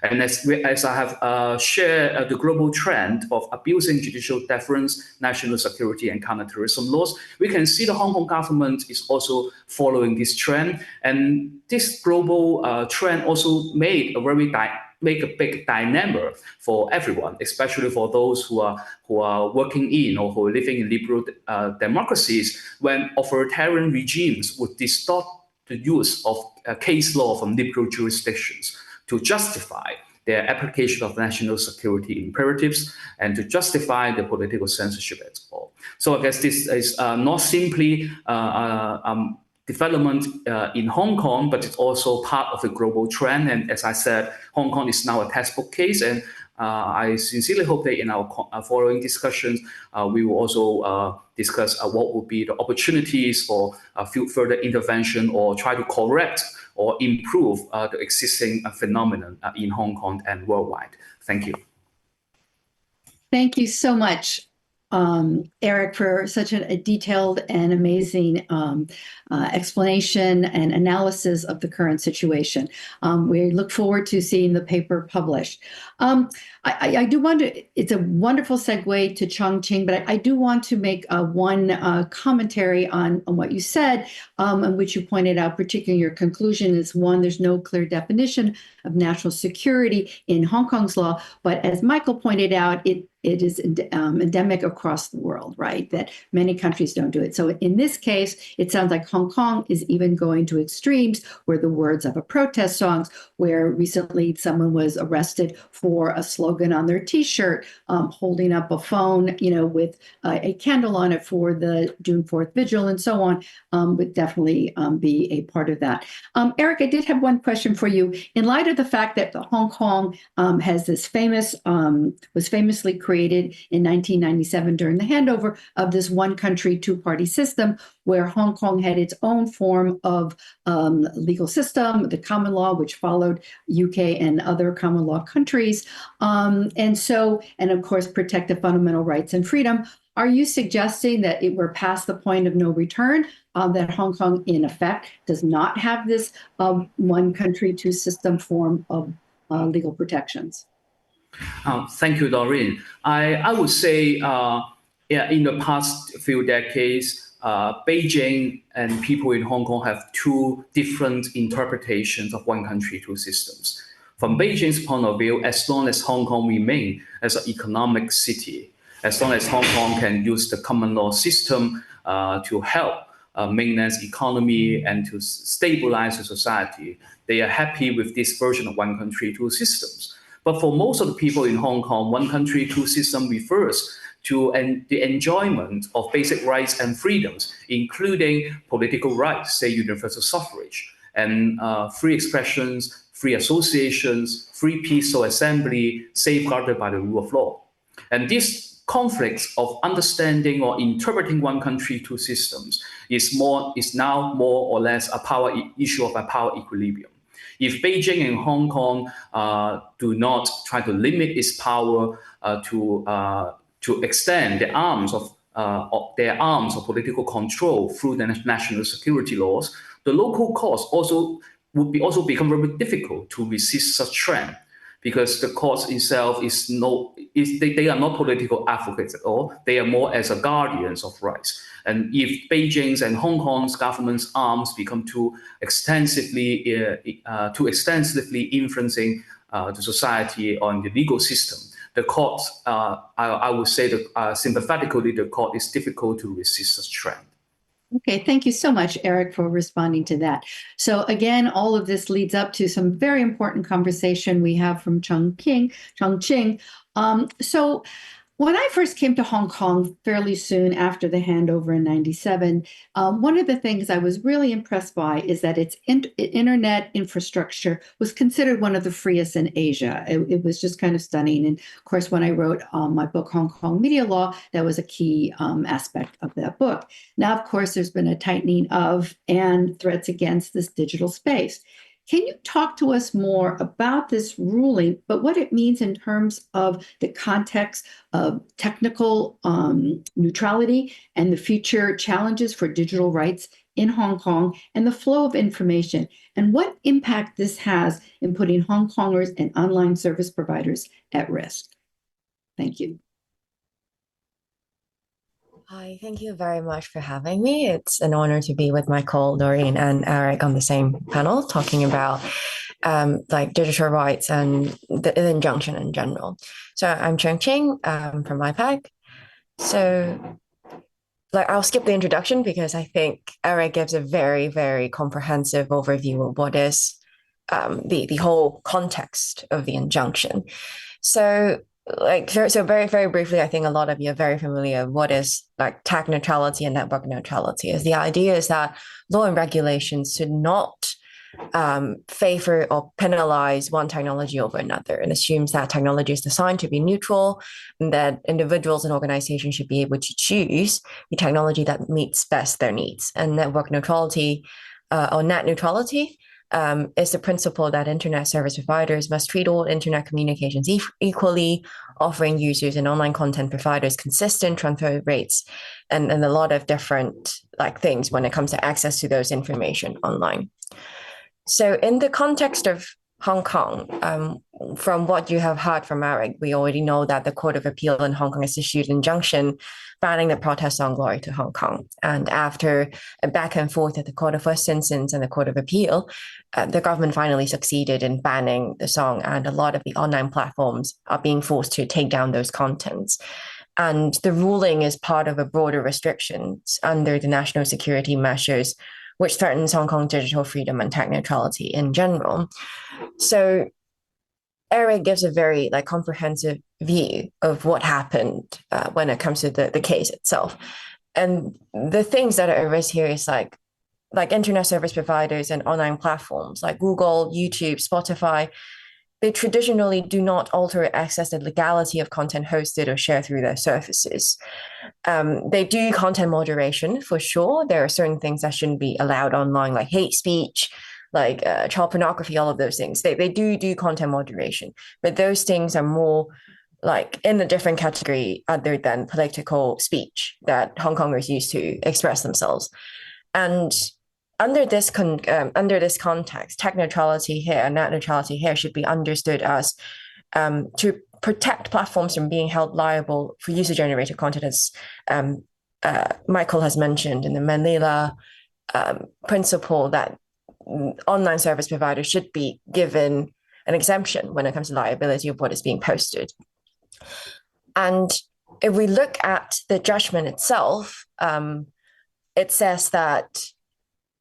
And as I have shared the global trend of abusing judicial deference, national security, and counterterrorism laws, we can see the Hong Kong government is also following this trend. And this global trend also made a big dilemma for everyone, especially for those who are working in or who are living in liberal democracies, when authoritarian regimes would distort the use of case law from liberal jurisdictions to justify their application of national security imperatives and to justify the political censorship at all. So I guess this is not simply development in Hong Kong, but it's also part of the global trend. And as I said, Hong Kong is now a textbook case. And I sincerely hope that in our following discussions, we will also discuss what would be the opportunities for further intervention or try to correct or improve the existing phenomenon in Hong Kong and worldwide. Thank you. Thank you so much, Eric, for such a detailed and amazing explanation and analysis of the current situation. We look forward to seeing the paper published. I do want to, it's a wonderful segue to Chongqing, but I do want to make one commentary on what you said, in which you pointed out, particularly your conclusion is one, there's no clear definition of national security in Hong Kong's law, but as Michael pointed out, it is endemic across the world, right? That many countries don't do it. So in this case, it sounds like Hong Kong is even going to extremes where the words of a protest songs, where recently someone was arrested for a slogan on their T-shirt, holding up a phone, with a candle on it for the June 4th vigil and so on, would definitely be a part of that. Eric, I did have one question for you. In light of the fact that Hong Kong has this was famously created in 1997 during the handover of this one country, two party system, where Hong Kong had its own form of legal system, the common law, which followed UK and other common law countries. And of course, protect the fundamental rights and freedom. Are you suggesting that we're past the point of no return, that Hong Kong, in effect, does not have this one country, two system form of legal protections? Thank you, Doreen. I would say, in the past few decades, Beijing and people in Hong Kong have two different interpretations of one country, two systems. From Beijing's point of view, as long as Hong Kong remains as an economic city, as long as Hong Kong can use the common law system to help mainland's economy and to stabilize the society, they are happy with this version of one country, two systems. But for most of the people in Hong Kong, one country, two system refers to the enjoyment of basic rights and freedoms, including political rights, say universal suffrage, and free expressions, free associations, free peaceful assembly, safeguarded by the rule of law. And these conflicts of understanding or interpreting one country, two systems is now more or less a issue of a power equilibrium. If Beijing and Hong Kong do not try to limit its power to extend their arms of political control through the national security laws, the local courts would become very difficult to resist such trend, because the courts itself they are not political advocates at all. They are more as a guardians of rights. And if Beijing's and Hong Kong's government's arms become too extensively influencing the society, on the legal system, the court, I would say that sympathetically, the court is difficult to resist such trend. Okay, thank you so much, Eric, for responding to that. So again, all of this leads up to some very important conversation we have from Chongqing. So when I first came to Hong Kong fairly soon after the handover in 97, one of the things I was really impressed by is that its internet infrastructure was considered one of the freest in Asia. It was just kind of stunning. And of course, when I wrote my book, Hong Kong Media Law, that was a key aspect of that book. Now, of course, there's been a tightening of and threats against this digital space. Can you talk to us more about this ruling, but what it means in terms of the context of technical neutrality and the future challenges for digital rights in Hong Kong and the flow of information, and what impact this has in putting Hong Kongers and online service providers at risk? Thank you. Hi, thank you very much for having me. It's an honor to be with my colleague Doreen and Eric on the same panel talking about like digital rights and the injunction in general. So I'm Chongqing from IPAC. So like I'll skip the introduction because I think Eric gives a very, very comprehensive overview of what is the whole context of the injunction. So very, very briefly, I think a lot of you are very familiar with what is like tech neutrality and network neutrality. The idea is that law and regulations should not favor or penalize one technology over another, and assumes that technology is designed to be neutral and that individuals and organizations should be able to choose the technology that meets best their needs. And network neutrality or net neutrality is the principle that internet service providers must treat all internet communications equally, offering users and online content providers consistent transfer rates and a lot of different like things when it comes to access to those information online. So in the context of Hong Kong, from what you have heard from Eric, we already know that the Court of Appeal in Hong Kong has issued an injunction banning the protest song Glory to Hong Kong. And after a back and forth at the Court of First Instance and the Court of Appeal, the government finally succeeded in banning the song, and a lot of the online platforms are being forced to take down those contents. And the ruling is part of a broader restrictions under the national security measures, which threatens Hong Kong digital freedom and tech neutrality in general. So Eric gives a very like comprehensive view of what happened when it comes to the case itself. And the things that are at risk here is like internet service providers and online platforms like Google, YouTube, Spotify. They traditionally do not alter or access the legality of content hosted or shared through their services. They do content moderation for sure. There are certain things that shouldn't be allowed online, like hate speech, like child pornography, all of those things. They do content moderation, but those things are more like in a different category other than political speech that Hong Kongers use to express themselves. And under this context, tech neutrality here and net neutrality here should be understood as to protect platforms from being held liable for user-generated content, as Michael has mentioned in the Manila principle that online service providers should be given an exemption when it comes to liability of what is being posted. And if we look at the judgment itself, it says that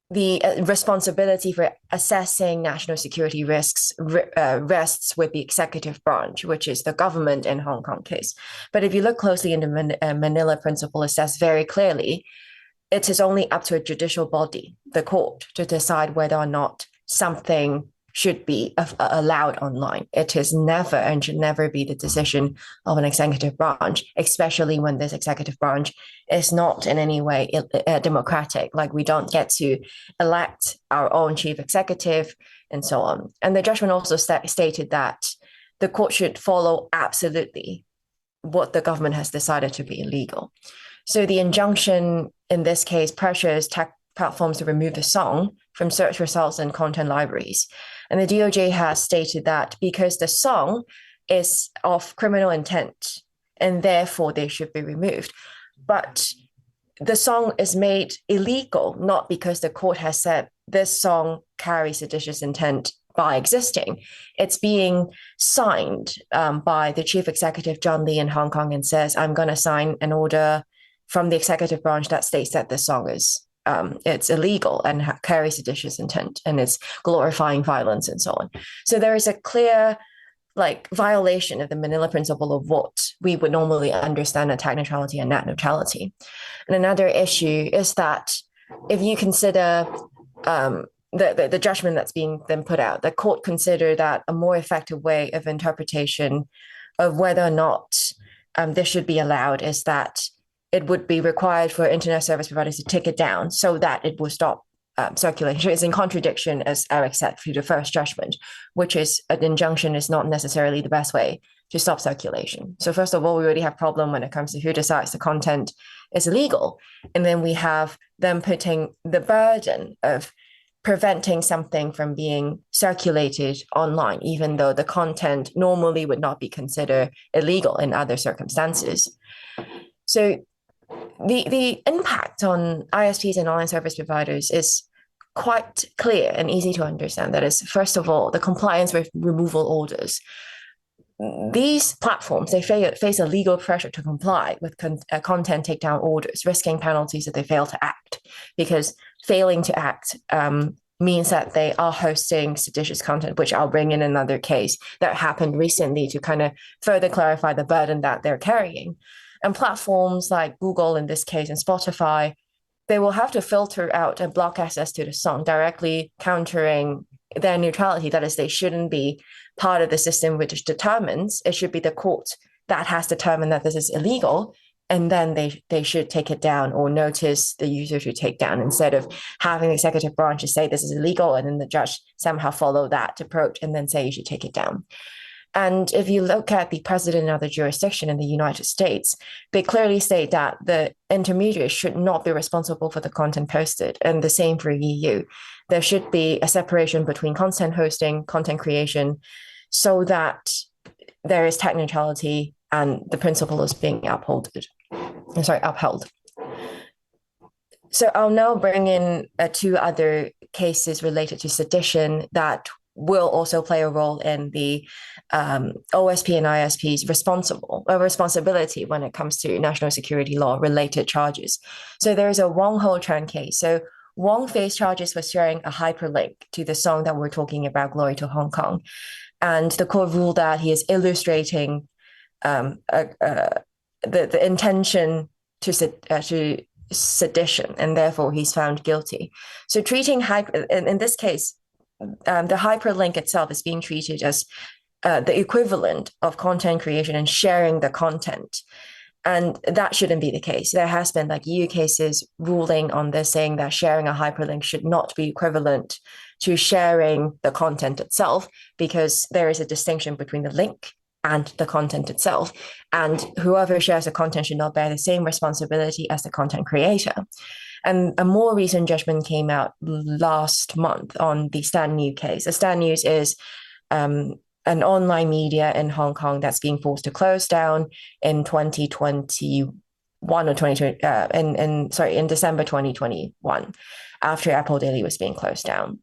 the responsibility for assessing national security risks rests with the executive branch, which is the government in Hong Kong case. But if you look closely in the Manila principle, it says very clearly, it is only up to a judicial body, the court, to decide whether or not something should be allowed online. It is never and should never be the decision of an executive branch, especially when this executive branch is not in any way democratic. Like we don't get to elect our own chief executive and so on. And the judgment also stated that the court should follow absolutely what the government has decided to be illegal. So the injunction in this case pressures tech platforms to remove the song from search results and content libraries. And the DOJ has stated that because the song is of criminal intent and therefore they should be removed. But the song is made illegal, not because the court has said this song carries seditious intent by existing. It's being signed by the chief executive, John Lee, in Hong Kong, and says, I'm going to sign an order from the executive branch that states that this song is it's illegal and carries seditious intent, and it's glorifying violence and so on. So there is a clear violation of the Manila Principle of what we would normally understand as attack neutrality and net neutrality. And another issue is that if you consider the judgment that's being then put out, the court considered that a more effective way of interpretation of whether or not this should be allowed is that it would be required for internet service providers to take it down so that it will stop circulation. So it's in contradiction, as Eric said, to the first judgment, which is an injunction is not necessarily the best way to stop circulation. So first of all, we already have a problem when it comes to who decides the content is illegal. And then we have them putting the burden of preventing something from being circulated online, even though the content normally would not be considered illegal in other circumstances. So the impact on ISPs and online service providers is quite clear and easy to understand. That is, first of all, the compliance with removal orders. These platforms, they face a legal pressure to comply with content takedown orders, risking penalties if they fail to act, because failing to act means that they are hosting seditious content, which I'll bring in another case that happened recently to kind of further clarify the burden that they're carrying. And platforms like Google, in this case, and Spotify, they will have to filter out and block access to the song, directly countering their neutrality. That is, they shouldn't be part of the system which determines, it should be the court that has determined that this is illegal, and then they should take it down or notice the user should take down, instead of having the executive branch to say this is illegal and then the judge somehow follow that approach and then say you should take it down. And if you look at the precedent of the jurisdiction in the United States, they clearly state that the intermediary should not be responsible for the content posted, and the same for EU. There should be a separation between content hosting, content creation, so that there is tech neutrality and the principle is being upheld. So I'll now bring in two other cases related to sedition that will also play a role in the OSP and ISP's responsibility when it comes to national security law related charges. So there's a Wong Ho Chan case. So Wong faced charges for sharing a hyperlink to the song that we're talking about, Glory to Hong Kong. And the court ruled that he is illustrating the intention to sedition, and therefore he's found guilty. So treating in this case, the hyperlink itself is being treated as the equivalent of content creation and sharing the content. And that shouldn't be the case. There has been EU cases ruling on this, saying that sharing a hyperlink should not be equivalent to sharing the content itself, because there is a distinction between the link and the content itself. And whoever shares the content should not bear the same responsibility as the content creator. And a more recent judgment came out last month on the Stand News case. The Stand News is an online media in Hong Kong that's being forced to close down in 2021 or 2020, in December 2021, after Apple Daily was being closed down.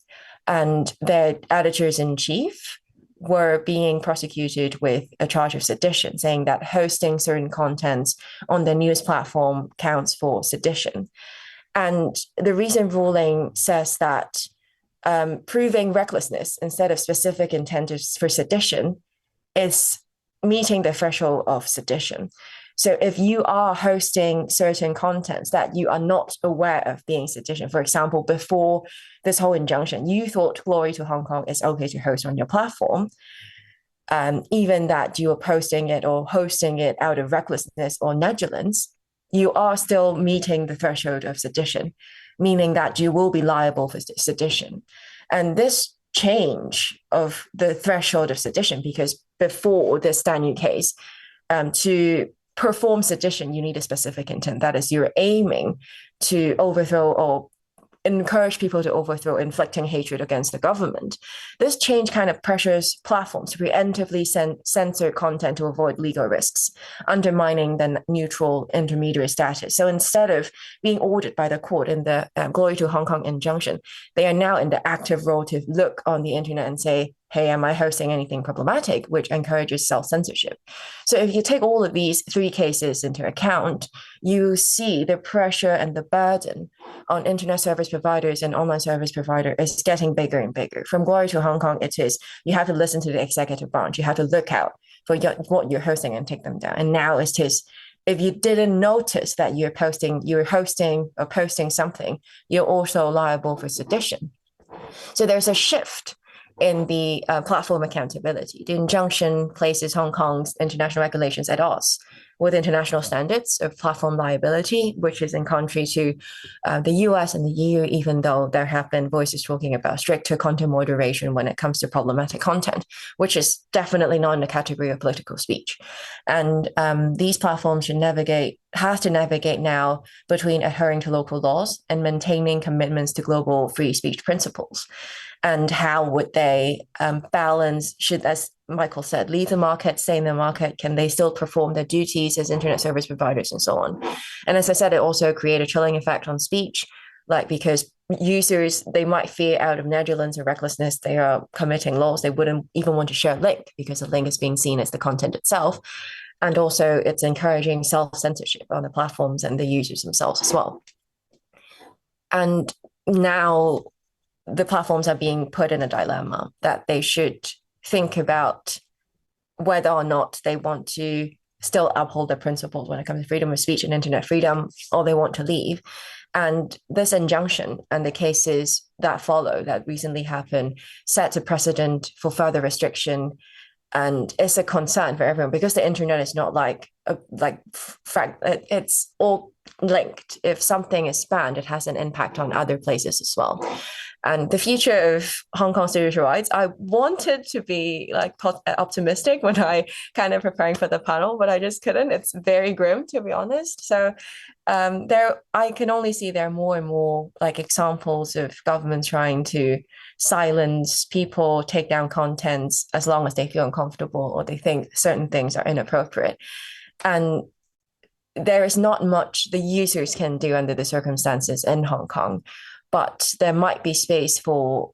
And their editors-in-chief were being prosecuted with a charge of sedition, saying that hosting certain contents on the news platform counts for sedition. And the recent ruling says that proving recklessness instead of specific intent for sedition is meeting the threshold of sedition. So if you are hosting certain contents that you are not aware of being sedition, for example, before this whole injunction, you thought Glory to Hong Kong is okay to host on your platform, even that you are posting it or hosting it out of recklessness or negligence, you are still meeting the threshold of sedition, meaning that you will be liable for sedition. And this change of the threshold of sedition, because before this Stand News case, to perform sedition, you need a specific intent. That is, you're aiming to overthrow or encourage people to overthrow, inflicting hatred against the government. This change kind of pressures platforms to preemptively censor content to avoid legal risks, undermining the neutral intermediary status. So instead of being ordered by the court in the Glory to Hong Kong injunction, they are now in the active role to look on the internet and say, hey, am I hosting anything problematic, which encourages self-censorship? So if you take all of these three cases into account, you see the pressure and the burden on internet service providers and online service provider is getting bigger and bigger. From Glory to Hong Kong, it is, you have to listen to the executive branch. You have to look out for what you're hosting and take them down. And now it is, if you didn't notice that you're hosting or posting something, you're also liable for sedition. So there's a shift in the platform accountability. The injunction places Hong Kong's international regulations at odds with international standards of platform liability, which is in contrary to the US and the EU, even though there have been voices talking about stricter content moderation when it comes to problematic content, which is definitely not in the category of political speech. And these platforms has to navigate now between adhering to local laws and maintaining commitments to global free speech principles. And how would they balance, should, as Michael said, leave the market, stay in the market? Can they still perform their duties as internet service providers and so on? And as I said, it also create a chilling effect on speech, because users, they might fear out of negligence or recklessness, they are committing laws. They wouldn't even want to share a link because the link is being seen as the content itself. And also it's encouraging self-censorship on the platforms and the users themselves as well. And now the platforms are being put in a dilemma that they should think about whether or not they want to still uphold the principles when it comes to freedom of speech and internet freedom, or they want to leave. And this injunction and the cases that follow that recently happened set a precedent for further restriction. And it's a concern for everyone because the internet is not it's all linked. If something is banned, it has an impact on other places as well. And the future of Hong Kong's digital rights, I wanted to be optimistic when I kind of preparing for the panel, but I just couldn't. It's very grim, to be honest. So I can only see there are more and more examples of governments trying to silence people, take down contents as long as they feel uncomfortable or they think certain things are inappropriate. And there is not much the users can do under the circumstances in Hong Kong. But there might be space for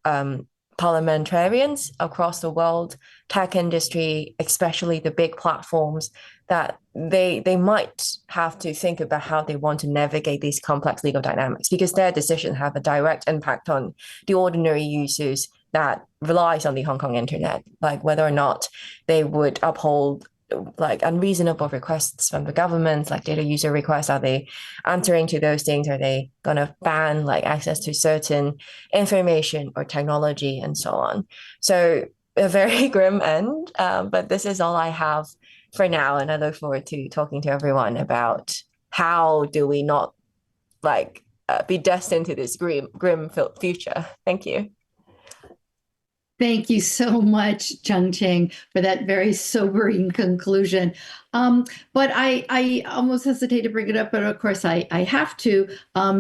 parliamentarians across the world, tech industry, especially the big platforms, that they might have to think about how they want to navigate these complex legal dynamics, because their decisions have a direct impact on the ordinary users that relies on the Hong Kong internet, whether or not they would uphold unreasonable requests from the government, data user requests. Are they answering to those things? Are they going to ban access to certain information or technology and so on? So a very grim end, but this is all I have for now. And I look forward to talking to everyone about how do we not be destined to this grim future. Thank you. Thank you so much, Chung Cheng, for that very sobering conclusion. But I almost hesitate to bring it up, but of course I have to.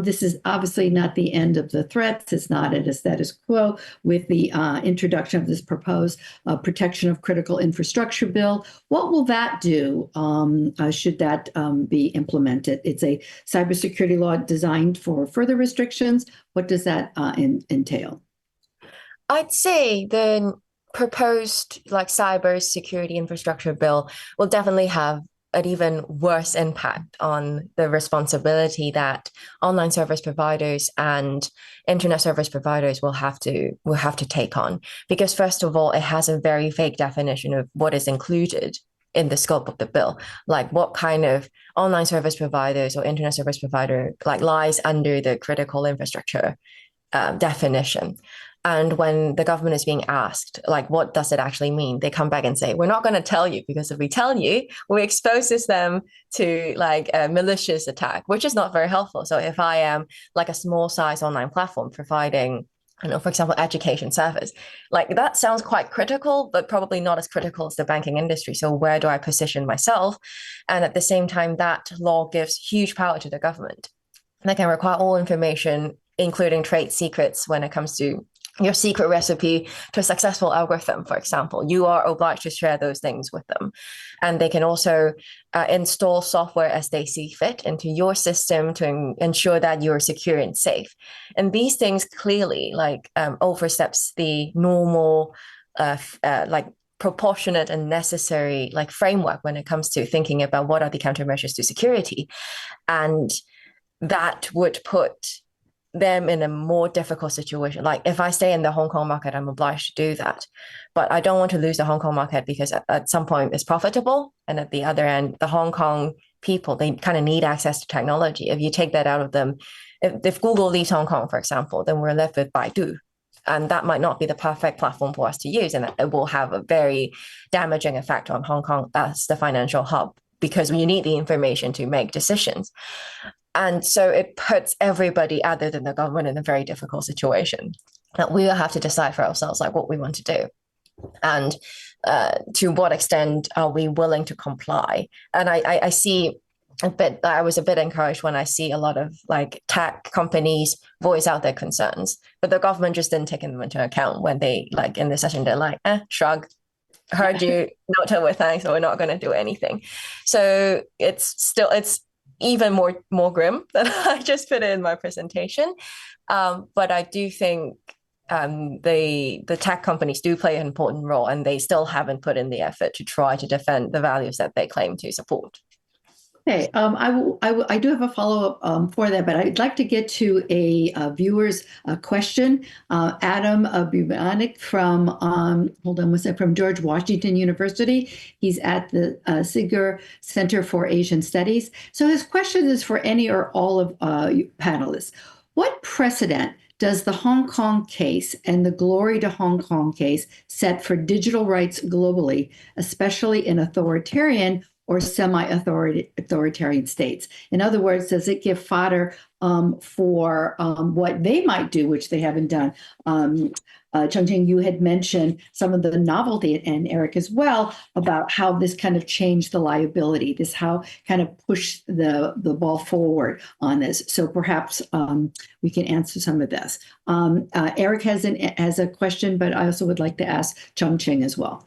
This is obviously not the end of the threats. It's not at a status quo with the introduction of this proposed protection of critical infrastructure bill. What will that do should that be implemented? It's a cybersecurity law designed for further restrictions. What does that entail? I'd say the proposed cyber security infrastructure bill will definitely have an even worse impact on the responsibility that online service providers and internet service providers will have to take on. Because first of all, it has a very vague definition of what is included in the scope of the bill, what kind of online service providers or internet service provider lies under the critical infrastructure definition. And when the government is being asked, what does it actually mean? They come back and say, we're not going to tell you, because if we tell you, we exposes them to a malicious attack, which is not very helpful. So if I am a small size online platform providing, for example, education service, that sounds quite critical, but probably not as critical as the banking industry. So where do I position myself? And at the same time, that law gives huge power to the government. They can require all information including trade secrets when it comes to your secret recipe to a successful algorithm, for example. You are obliged to share those things with them. And they can also install software as they see fit into your system to ensure that you're secure and safe. And these things clearly oversteps the normal, proportionate and necessary framework when it comes to thinking about what are the countermeasures to security. And that would put them in a more difficult situation. Like if I stay in the Hong Kong market, I'm obliged to do that. But I don't want to lose the Hong Kong market because at some point it's profitable. And at the other end, the Hong Kong people, they kind of need access to technology. If you take that out of them, if Google leaves Hong Kong, for example, then we're left with Baidu. And that might not be the perfect platform for us to use. And it will have a very damaging effect on Hong Kong as the financial hub, because you need the information to make decisions. And so it puts everybody other than the government in a very difficult situation that we will have to decide for ourselves what we want to do. And to what extent are we willing to comply? And I see I was a bit encouraged when I see a lot of tech companies voice out their concerns, but the government just didn't take them into account when they in the session, they're shrug, heard you, noted with thanks, so we're not going to do anything. So it's even more grim than I just put it in my presentation. But I do think the tech companies do play an important role, and they still haven't put in the effort to try to defend the values that they claim to support. Okay, I do have a follow-up for that, but I'd like to get to a viewer's question. Adam Bubanik from, from George Washington University. He's at the Sigur Center for Asian Studies. So his question is for any or all of panelists. What precedent does the Hong Kong case and the Glory to Hong Kong case set for digital rights globally, especially in authoritarian or semi-authoritarian states? In other words, does it give fodder for what they might do, which they haven't done? Chongqing, you had mentioned some of the novelty, and Eric as well, about how this kind of changed the liability, how kind of pushed the ball forward on this. So perhaps we can answer some of this. Eric has a question, but I also would like to ask Chongqing as well.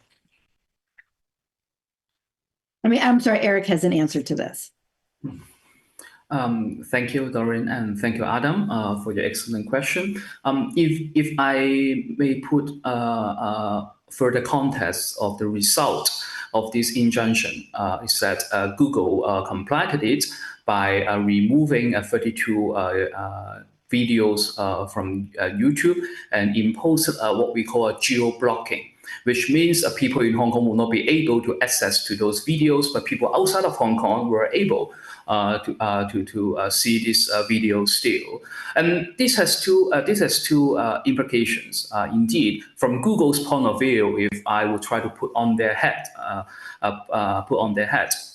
I'm sorry, Eric has an answer to this. Thank you, Doreen, and thank you, Adam, for your excellent question. If I may put further context of the result of this injunction, is that Google complied it by removing 32 videos from YouTube and imposed what we call a geo-blocking, which means people in Hong Kong will not be able to access to those videos, but people outside of Hong Kong were able to see this video still. And this has two implications. Indeed, from Google's point of view, if I would try to put on their head,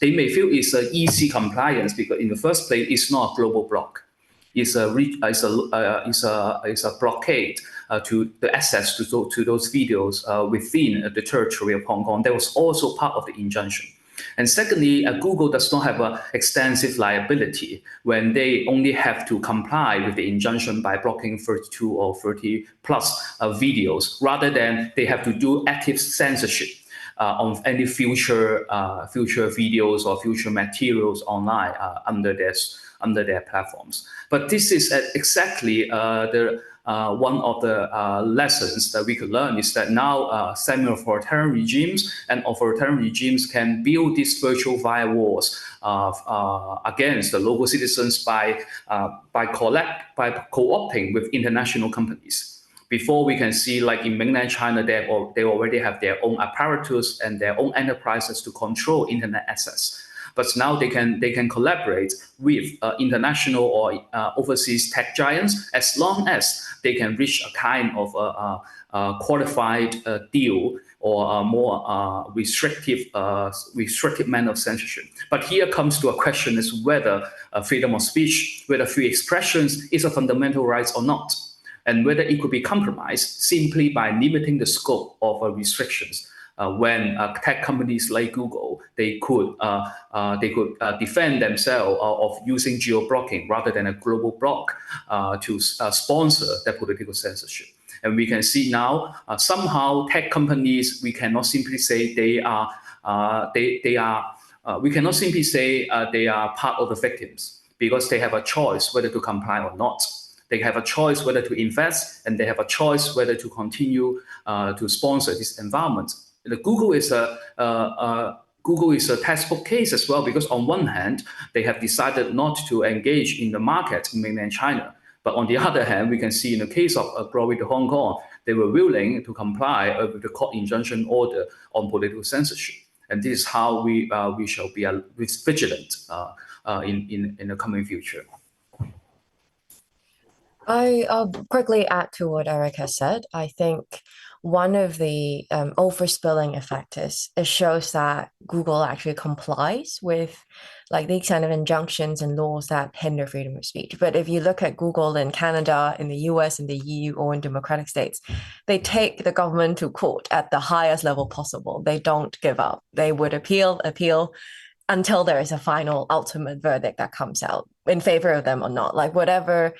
they may feel it's an easy compliance because in the first place, it's not a global block. It's a blockade to the access to those videos within the territory of Hong Kong. That was also part of the injunction. And secondly, Google does not have an extensive liability when they only have to comply with the injunction by blocking 32 or 30 plus videos, rather than they have to do active censorship on any future videos or future materials online under their platforms. But this is exactly one of the lessons that we could learn, is that now semi-authoritarian regimes and authoritarian regimes can build these virtual firewalls against the local citizens by co-opting with international companies. Before, we can see, like in mainland China, they already have their own apparatus and their own enterprises to control internet access. But now they can collaborate with international or overseas tech giants, as long as they can reach a kind of qualified deal or a more restrictive manner of censorship. But here comes to a question is whether freedom of speech, whether free expressions is a fundamental right or not, and whether it could be compromised simply by limiting the scope of restrictions when tech companies like Google, they could defend themselves of using geo-blocking rather than a global block to sponsor their political censorship. And we can see now somehow tech companies, we cannot simply say they are we cannot simply say they are part of the victims, because they have a choice whether to comply or not. They have a choice whether to invest, and they have a choice whether to continue to sponsor this environment. Google is a textbook case as well, because on one hand, they have decided not to engage in the market in mainland China. But on the other hand, we can see in the case of Glory to Hong Kong, they were willing to comply with the court injunction order on political censorship. And this is how we shall be vigilant in the coming future. I'll quickly add to what Eric has said. I think one of the overspilling effect is it shows that Google actually complies with like these kind of injunctions and laws that hinder freedom of speech. But if you look at Google in Canada, in the US, in the EU, or in democratic states, they take the government to court at the highest level possible. They don't give up. They would appeal until there is a final ultimate verdict that comes out in favor of them or not. Like whatever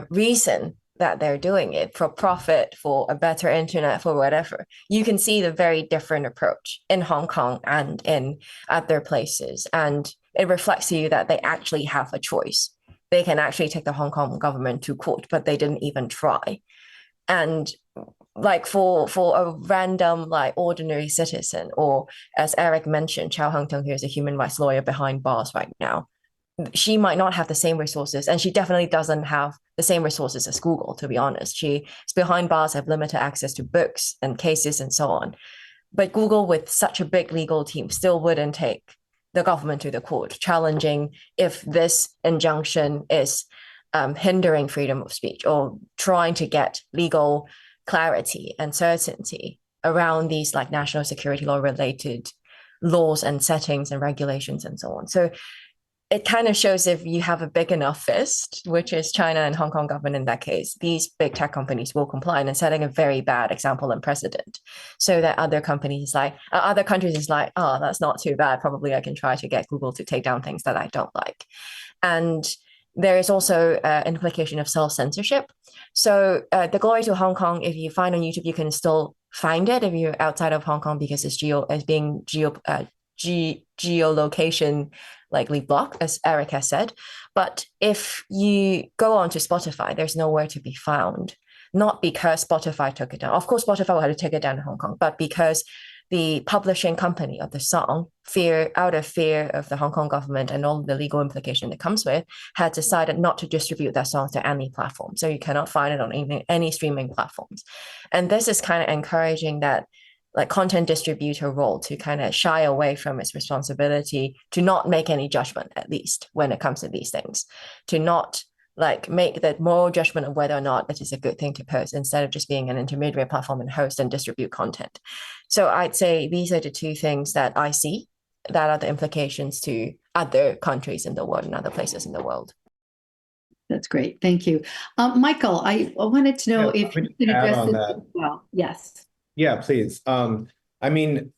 reason that they're doing it, for profit, for a better internet, for whatever, you can see the very different approach in Hong Kong and in other places. And it reflects to you that they actually have a choice. They can actually take the Hong Kong government to court, but they didn't even try. And like for a random, like ordinary citizen, or as Eric mentioned, Chow Hung-tung, who is a human rights lawyer behind bars right now, she might not have the same resources, and she definitely doesn't have the same resources as Google, to be honest. She's behind bars, have limited access to books and cases and so on. But Google, with such a big legal team, still wouldn't take the government to the court, challenging if this injunction is hindering freedom of speech, or trying to get legal clarity and certainty around these like national security law related laws and settings and regulations and so on. So it kind of shows if you have a big enough fist, which is China and Hong Kong government in that case, these big tech companies will comply, and setting a very bad example and precedent, so that other countries is like, oh, that's not too bad. Probably I can try to get Google to take down things that I don't like. And there is also an implication of self-censorship. So the Glory to Hong Kong, if you find on YouTube, you can still find it if you're outside of Hong Kong, because it's being geolocation likely blocked, as Eric has said. But if you go on to Spotify, there's nowhere to be found. Not because Spotify took it down. Of course, Spotify will have to take it down in Hong Kong, but because the publishing company of the song, out of fear of the Hong Kong government and all the legal implication that comes with, had decided not to distribute that song to any platform. So you cannot find it on any streaming platforms. And this is kind of encouraging that like content distributor role to kind of shy away from its responsibility to not make any judgment, at least when it comes to these things, to not like make that moral judgment of whether or not it is a good thing to post, instead of just being an intermediary platform and host and distribute content. So I'd say these are the two things that I see that are the implications to other countries in the world and other places in the world. That's great. Thank you. Michael, I wanted to know if you could address this as well. Yes. Yeah, please. I mean,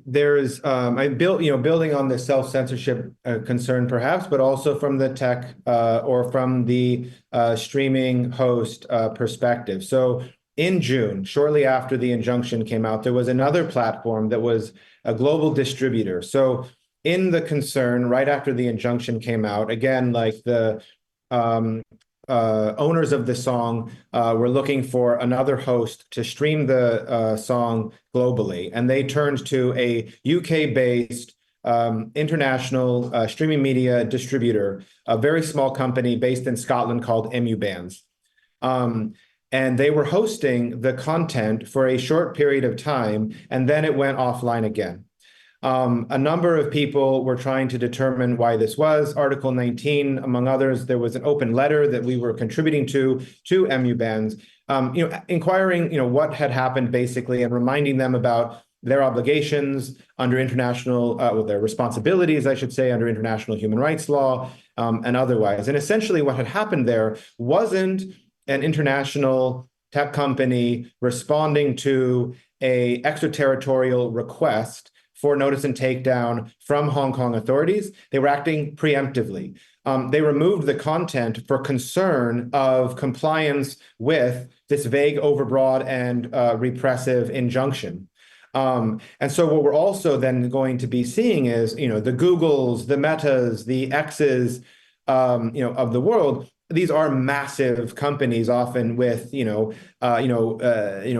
there's building on the self-censorship concern, perhaps, but also from the tech or from the streaming host perspective. So in June, shortly after the injunction came out, there was another platform that was a global distributor. So in the concern, right after the injunction came out, again, like the owners of the song were looking for another host to stream the song globally, and they turned to a UK-based international streaming media distributor, a very small company based in Scotland called MU Bands. And they were hosting the content for a short period of time, and then it went offline again. A number of people were trying to determine why this was. Article 19, among others, there was an open letter that we were contributing to MU Bands, inquiring, what had happened basically, and reminding them about their obligations under international, their responsibilities, I should say, under international human rights law and otherwise. And essentially what had happened there wasn't an international tech company responding to a extraterritorial request for notice and takedown from Hong Kong authorities. They were acting preemptively. They removed the content for concern of compliance with this vague, overbroad, and repressive injunction. And so what we're also then going to be seeing is, the Googles, the Metas, the X's, of the world. These are massive companies, often with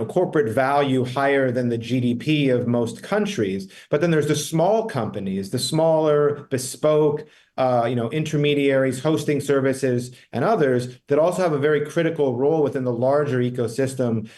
corporate value higher than the GDP of most countries. But then there's the small companies, the smaller, bespoke, intermediaries, hosting services, and others that also have a very critical role within the larger ecosystem,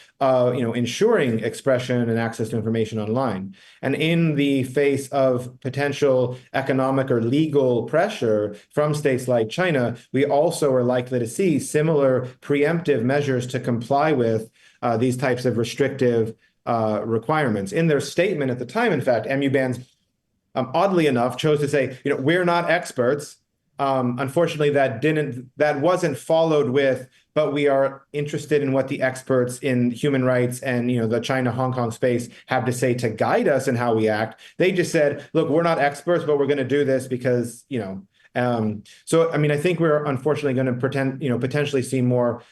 ensuring expression and access to information online. And in the face of potential economic or legal pressure from states like China, we also are likely to see similar preemptive measures to comply with these types of restrictive requirements. In their statement at the time, in fact, MU-Bands oddly enough, chose to say, we're not experts. Unfortunately, that wasn't followed with, but we are interested in what the experts in human rights and the China-Hong Kong space have to say to guide us in how we act. They just said, look, we're not experts, but we're going to do this because So I think we're unfortunately going to potentially see more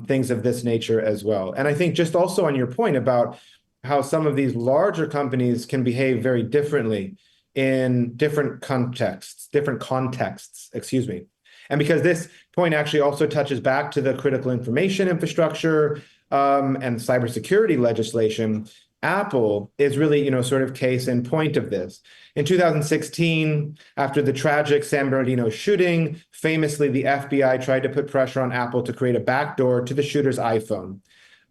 things of this nature as well. And I think just also on your point about how some of these larger companies can behave very differently in different contexts, excuse me. And because this point actually also touches back to the critical information infrastructure and cybersecurity legislation, Apple is really, sort of case in point of this. In 2016, after the tragic San Bernardino shooting, famously, the FBI tried to put pressure on Apple to create a backdoor to the shooter's iPhone.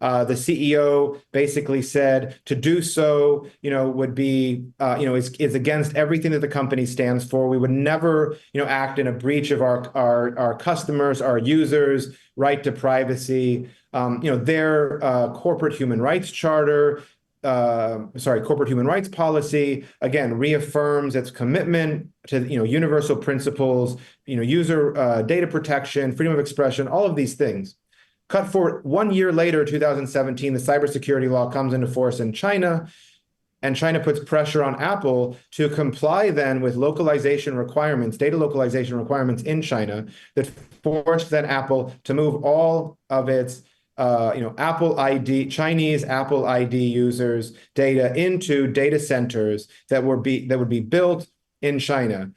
The CEO basically said to do so, would be, is against everything that the company stands for. We would never, act in a breach of our customers, our users' right to privacy. Their corporate human rights charter, corporate human rights policy, again, reaffirms its commitment to, universal principles, user data protection, freedom of expression, all of these things. Cut forward 1 year later, 2017, the cybersecurity law comes into force in China, and China puts pressure on Apple to comply then with localization requirements, data localization requirements in China that forced then Apple to move all of its Apple ID, Chinese Apple ID users' data into data centers that would be built in China.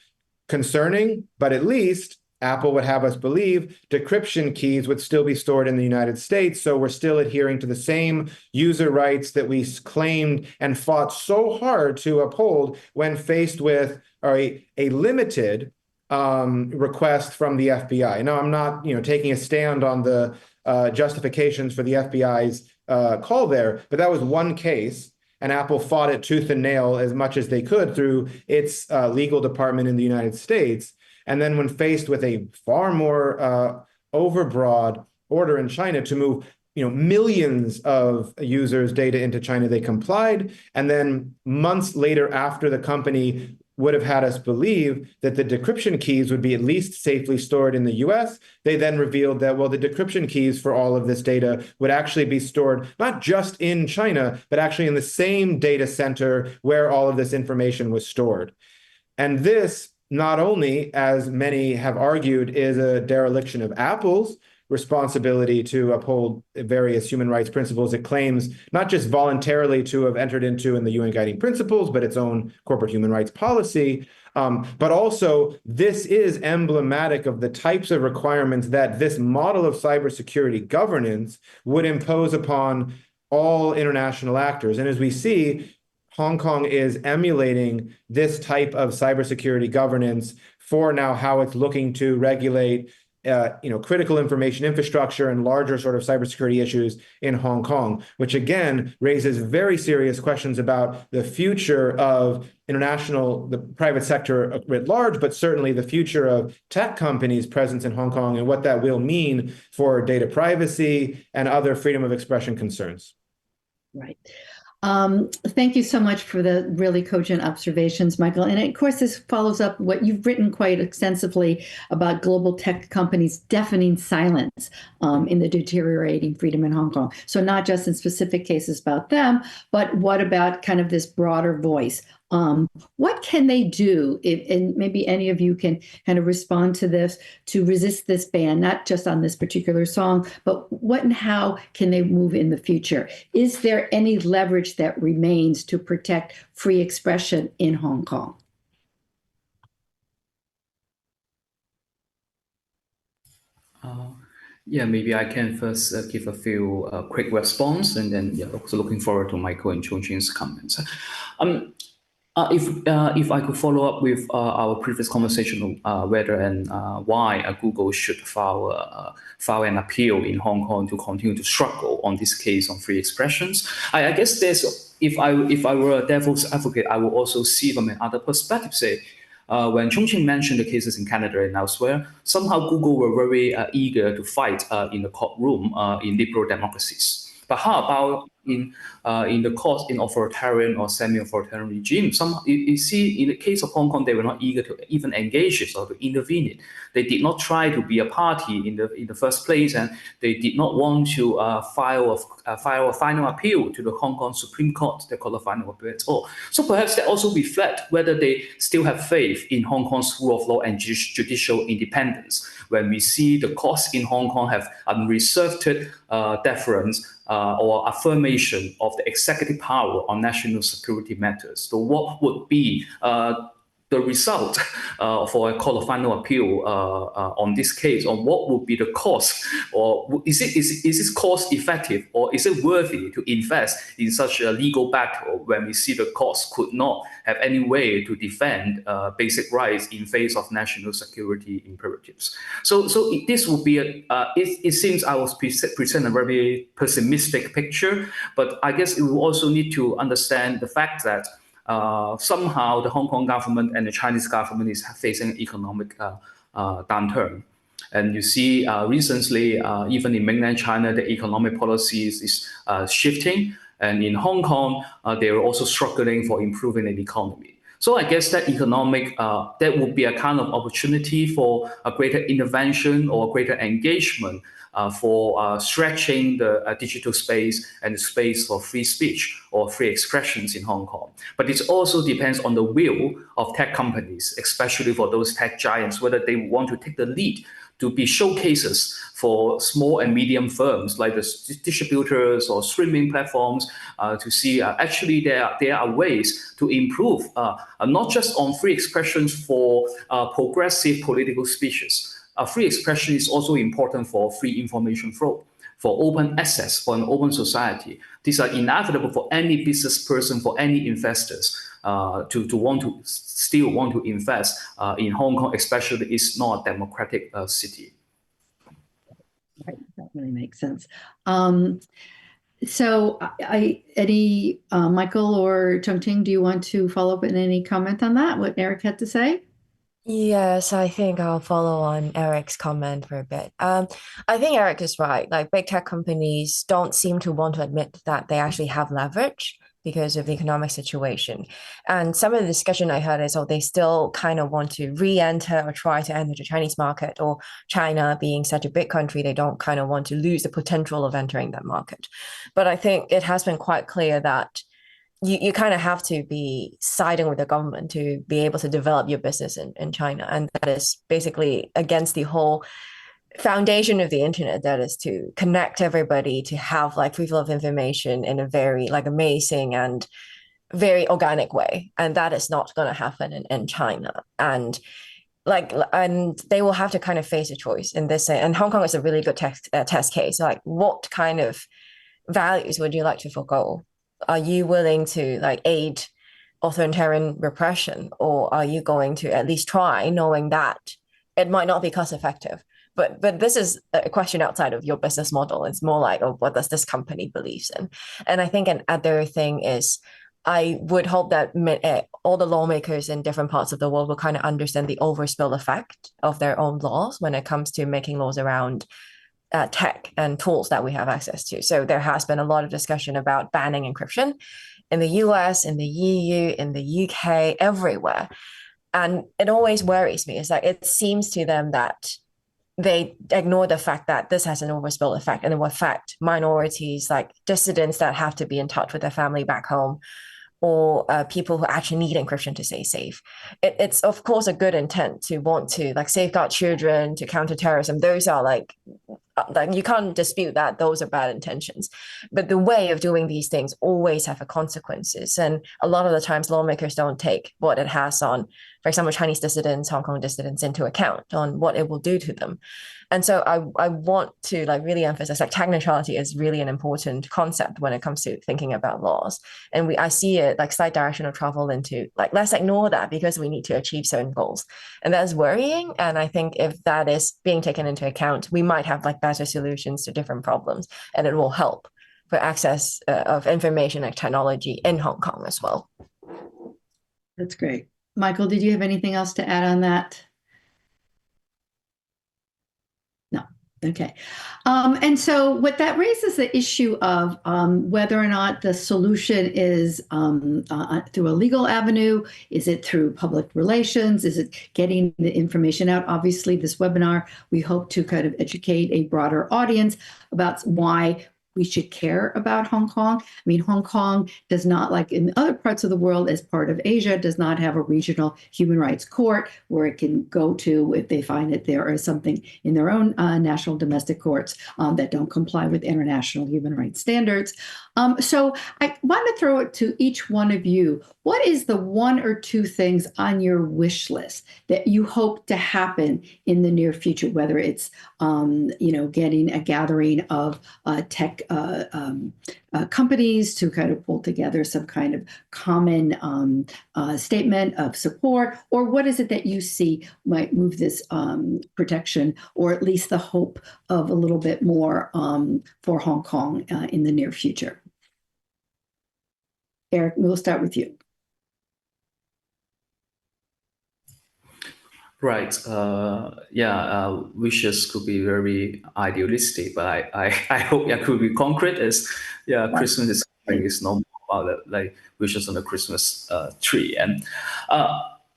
Concerning, but at least Apple would have us believe decryption keys would still be stored in the United States. So we're still adhering to the same user rights that we claimed and fought so hard to uphold when faced with a limited request from the FBI. Now, I'm not taking a stand on the justifications for the FBI's call there, but that was one case. And Apple fought it tooth and nail as much as they could through its legal department in the United States. And then when faced with a far more overbroad order in China to move millions of users' data into China, they complied. And then months later, after the company would have had us believe that the decryption keys would be at least safely stored in the US, they then revealed that, well, the decryption keys for all of this data would actually be stored not just in China, but actually in the same data center where all of this information was stored. And this, not only, as many have argued, is a dereliction of Apple's responsibility to uphold various human rights principles it claims not just voluntarily to have entered into in the UN Guiding Principles, but its own corporate human rights policy. But also, this is emblematic of the types of requirements that this model of cybersecurity governance would impose upon all international actors. And as we see, Hong Kong is emulating this type of cybersecurity governance for now how it's looking to regulate critical information infrastructure and larger sort of cybersecurity issues in Hong Kong, which again raises very serious questions about the future of the private sector writ large, but certainly the future of tech companies' presence in Hong Kong and what that will mean for data privacy and other freedom of expression concerns. Right. Thank you so much for the really cogent observations, Michael. And of course, this follows up what you've written quite extensively about global tech companies' deafening silence in the deteriorating freedom in Hong Kong. So not just in specific cases about them, but what about kind of this broader voice? What can they do, and maybe any of you can kind of respond to this, to resist this ban, not just on this particular song, but what and how can they move in the future? Is there any leverage that remains to protect free expression in Hong Kong? Yeah, maybe I can first give a few quick response, and then also looking forward to Michael and Chongqing's comments. If I could follow up with our previous conversation, whether and why Google should file an appeal in Hong Kong to continue to struggle on this case on free expressions, I guess if I were a devil's advocate, I would also see from another perspective. Say, when Chongqing mentioned the cases in Canada and elsewhere, somehow Google were very eager to fight in the courtroom in liberal democracies. But how about in the courts in authoritarian or semi-authoritarian regimes? You see, in the case of Hong Kong, they were not eager to even engage it or to intervene it. They did not try to be a party in the first place, and they did not want to file a final appeal to the Hong Kong Supreme Court. They call a final appeal at all. So perhaps that also reflect whether they still have faith in Hong Kong's rule of law and judicial independence. When we see the courts in Hong Kong have unreserved deference or affirmation of the executive power on national security matters. So what would be the result for a call of final appeal on this case, or what would be the cost, or is this cost effective, or is it worthy to invest in such a legal battle when we see the courts could not have any way to defend basic rights in face of national security imperatives? So this would be it seems I was present a very pessimistic picture, but I guess it will also need to understand the fact that somehow the Hong Kong government and the Chinese government is facing economic downturn. And you see recently, even in mainland China, the economic policies is shifting. And in Hong Kong, they are also struggling for improving the economy. So I guess that that would be a kind of opportunity for a greater intervention or greater engagement for stretching the digital space and the space for free speech or free expressions in Hong Kong. But it also depends on the will of tech companies, especially for those tech giants, whether they want to take the lead to be showcases for small and medium firms like the distributors or streaming platforms to see actually there are ways to improve, not just on free expressions for progressive political speeches. Free expression is also important for free information flow, for open access, for an open society. These are inevitable for any business person, for any investors to still want to invest in Hong Kong, especially it's not a democratic city. Right, that really makes sense. So, Michael or Chongqing, do you want to follow up in any comment on that? What Eric had to say? Yes, I think I'll follow on Eric's comment for a bit. I think Eric is right. Like big tech companies don't seem to want to admit that they actually have leverage because of the economic situation. And some of the discussion I heard is, they still kind of want to re-enter or try to enter the Chinese market, or China being such a big country, they don't kind of want to lose the potential of entering that market. But I think it has been quite clear that you kind of have to be siding with the government to be able to develop your business in China. And that is basically against the whole foundation of the internet, that is to connect everybody to have like free flow of information in a very like amazing and very organic way. And that is not going to happen in China. And they will have to kind of face a choice in this. And Hong Kong is a really good test case. Like, what kind of values would you like to forgo? Are you willing to like aid authoritarian repression, or are you going to at least try, knowing that it might not be cost effective? But this is a question outside of your business model. It's more like, what does this company believes in? And I think another thing is, I would hope that all the lawmakers in different parts of the world will kind of understand the overspill effect of their own laws when it comes to making laws around tech and tools that we have access to. So there has been a lot of discussion about banning encryption in the US, in the EU, in the UK, everywhere. And it always worries me is that it seems to them that they ignore the fact that this has an overspill effect and it will affect minorities like dissidents that have to be in touch with their family back home, or people who actually need encryption to stay safe. It's of course a good intent to want to like safeguard children, to counter terrorism. Those are like you can't dispute that those are bad intentions, but the way of doing these things always have consequences, and a lot of the times lawmakers don't take what it has on, for example, Chinese dissidents, Hong Kong dissidents into account on what it will do to them. And so I want to like really emphasize like tech neutrality is really an important concept when it comes to thinking about laws. And I see it like slight direction of travel into like, let's ignore that because we need to achieve certain goals. And that's worrying. And I think if that is being taken into account, we might have like better solutions to different problems, and it will help for access of information and technology in Hong Kong as well. That's great. Michael, did you have anything else to add on that? No. Okay. And so what that raises the issue of whether or not the solution is through a legal avenue, is it through public relations, is it getting the information out? Obviously, this webinar, we hope to kind of educate a broader audience about why we should care about Hong Kong. I mean, Hong Kong does not, like in other parts of the world, as part of Asia, does not have a regional human rights court where it can go to if they find that there is something in their own national domestic courts that don't comply with international human rights standards. So I want to throw it to each one of you. What is the one or two things on your wish list that you hope to happen in the near future, whether it's, getting a gathering of tech companies to kind of pull together some kind of common statement of support, or what is it that you see might move this protection, or at least the hope of a little bit more for Hong Kong in the near future? Eric, we'll start with you. Right. Wishes could be very idealistic, but I hope it could be concrete. Christmas is coming. It's not about like wishes on the Christmas tree, and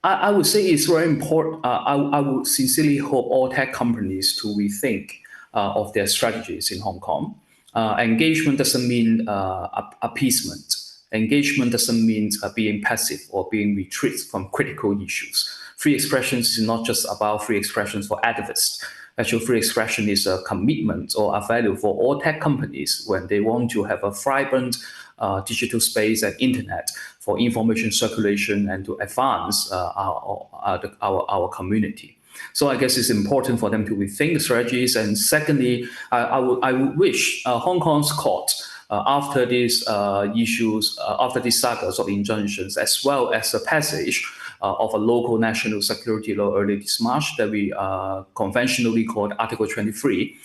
I would say it's very important. I would sincerely hope all tech companies to rethink of their strategies in Hong Kong. Engagement doesn't mean appeasement. Engagement doesn't mean being passive or being retreat from critical issues. Free expressions is not just about free expressions for activists. Actually, free expression is a commitment or a value for all tech companies when they want to have a vibrant digital space and internet for information circulation and to advance our community. So I guess it's important for them to rethink strategies. And secondly, I would wish Hong Kong's court, after these issues, after these sagas of injunctions, as well as the passage of a local national security law early this March that we conventionally called Article 23,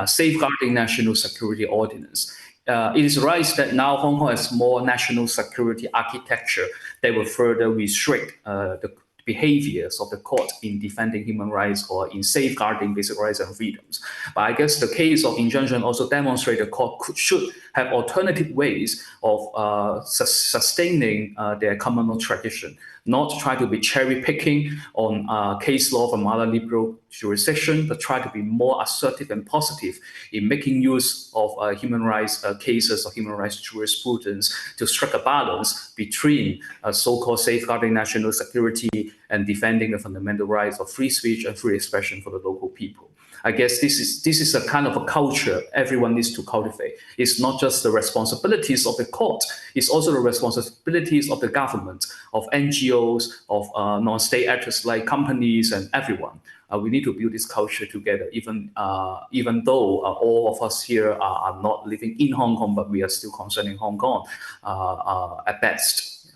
Safeguarding National Security Ordinance. It is right that now Hong Kong has more national security architecture that will further restrict the behaviors of the court in defending human rights or in safeguarding basic rights and freedoms. But I guess the case of injunction also demonstrates the court should have alternative ways of sustaining their common law tradition, not try to be cherry picking on case law from other liberal jurisdiction, but try to be more assertive and positive in making use of human rights cases or human rights jurisprudence to strike a balance between so-called safeguarding national security and defending the fundamental rights of free speech and free expression for the local people. I guess this is a kind of a culture everyone needs to cultivate. It's not just the responsibilities of the court, it's also the responsibilities of the government, of NGOs, of non-state actors like companies and everyone. We need to build this culture together, even though all of us here are not living in Hong Kong, but we are still concerning Hong Kong at best.